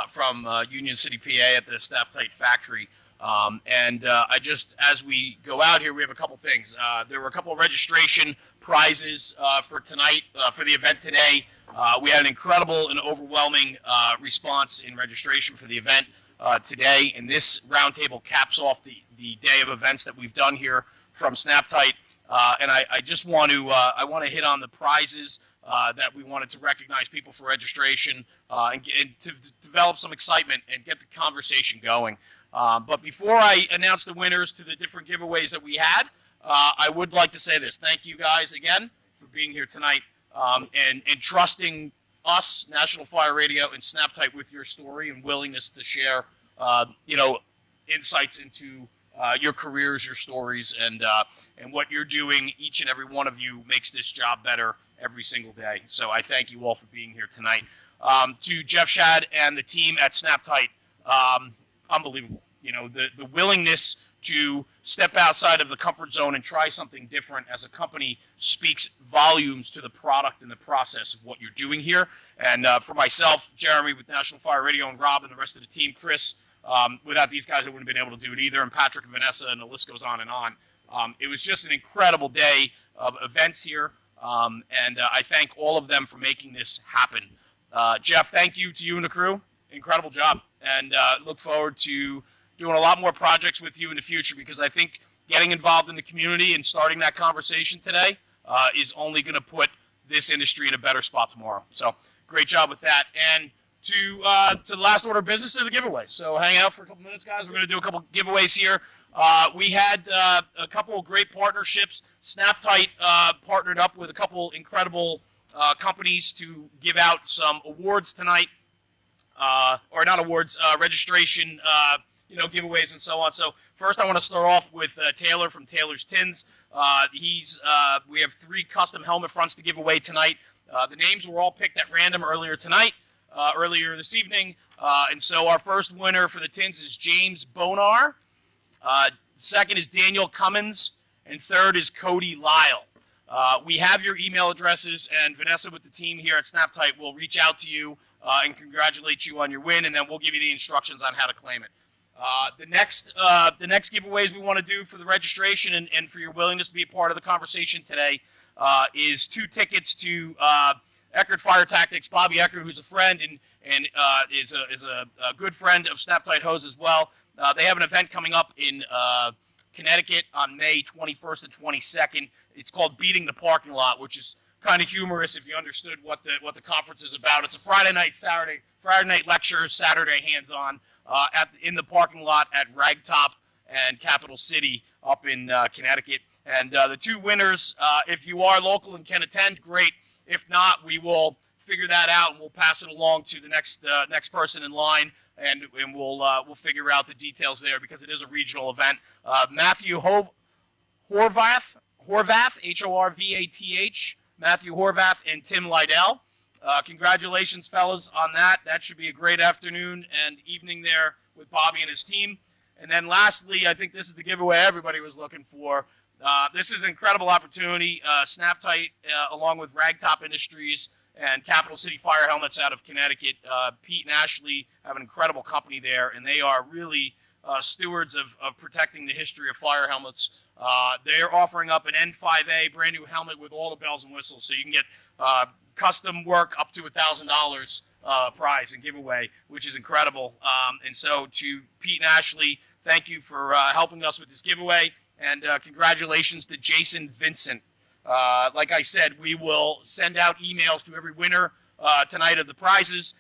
from Union City, PA at the Snap-tite factory. As we go out here, we have a couple things. There were a couple of registration prizes for tonight, for the event today. We had an incredible and overwhelming response in registration for the event today, and this roundtable caps off the day of events that we've done here from Snap-tite. And I just want to hit on the prizes that we wanted to recognize people for registration and to develop some excitement and get the conversation going. But before I announce the winners to the different giveaways that we had, I would like to say this. Thank you guys again for being here tonight and trusting us, National Fire Radio, and Snap-tite with your story and willingness to share, insights into your careers, your stories, and what you're doing. Each and every one of you makes this job better every single day. So I thank you all for being here tonight. To Jeff Shad and the team at Snap-tite, unbelievable. The willingness to step outside of the comfort zone and try something different as a company speaks volumes to the product and the process of what you're doing here. And for myself, Jeremy with National Fire Radio, and Rob and the rest of the team, Chris, without these guys, I wouldn't have been able to do it either, and Patrick and Vanessa, and the list goes on and on. It was just an incredible day of events here, and I thank all of them for making this happen. Jeff, thank you to you and the crew. Incredible job, and look forward to doing a lot more projects with you in the future, because I think getting involved in the community and starting that conversation today is only going to put this industry in a better spot tomorrow. So great job with that. And to the last order of business is the giveaway. So hang out for a couple minutes, guys. We're going to do a couple giveaways here. We had a couple of great partnerships. Snap-tite partnered up with a couple incredible companies to give out some awards tonight, or not awards, registration, giveaways and so on. So first I want to start off with Taylor from Taylor's Tins. We have 3 custom helmet fronts to give away tonight. The names were all picked at random earlier this evening. And so our first winner for the tins is James Bonar. Second is Daniel Cummins. And third is Cody Lyle. We have your email addresses, and Vanessa with the team here at Snap-tite will reach out to you and congratulate you on your win, and then we'll give you the instructions on how to claim it. The next giveaways we want to do for the registration and for your willingness to be a part of the conversation today is 2 tickets to Elkhart Fire Tactics. Bobby Ecker, who's a friend and is a good friend of Snap-tite Hose as well. They have an event coming up in Connecticut on May 21st and 22nd. It's called Beating the Parking Lot, which is kind of humorous if you understood what the conference is about. It's a Friday night lecture, Saturday hands-on in the parking lot at Ragtop and Capital City up in Connecticut. And the 2 winners, if you are local and can attend, great. If not, we will figure that out and we'll pass it along to the next person in line, and we'll figure out the details there, because it is a regional event. Matthew Horvath Horvath, Horvath, Matthew Horvath, and Tim Lydell. Congratulations, fellas, on that. That should be a great afternoon and evening there with Bobby and his team. And then lastly, I think this is the giveaway everybody was looking for. This is an incredible opportunity. Snap-tite, along with Ragtop Industries and Capital City Fire Helmets out of Connecticut. Pete and Ashley have an incredible company there, and they are really stewards of protecting the history of fire helmets. They're offering up an N5A brand new helmet with all the bells and whistles, so you can get custom work up to $1,000 prize and giveaway, which is incredible. And so to Pete and Ashley, thank you for helping us with this giveaway, and congratulations to Jason Vincent. Like I said, we will send out emails to every winner tonight of the prizes.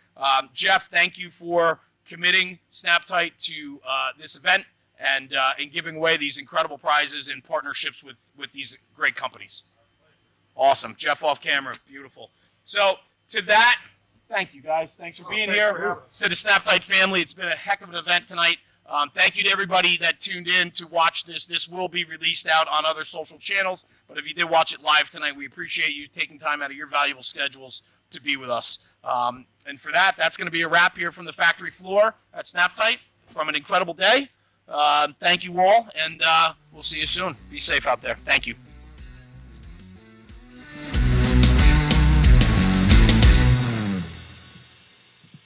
Jeff, thank you for committing Snap-tite to this event and giving away these incredible prizes in partnerships with these great companies. Awesome. Jeff off camera. Beautiful. So to that, thank you guys. Thanks for being here. To the Snap-tite family, it's been a heck of an event tonight. Thank you to everybody that tuned in to watch this. This will be released out on other social channels, but if you did watch it live tonight, we appreciate you taking time out of your valuable schedules to be with us. And for that, that's going to be a wrap here from the factory floor at Snap-tite from an incredible day. Thank you all, and we'll see you soon. Be safe out there. Thank you.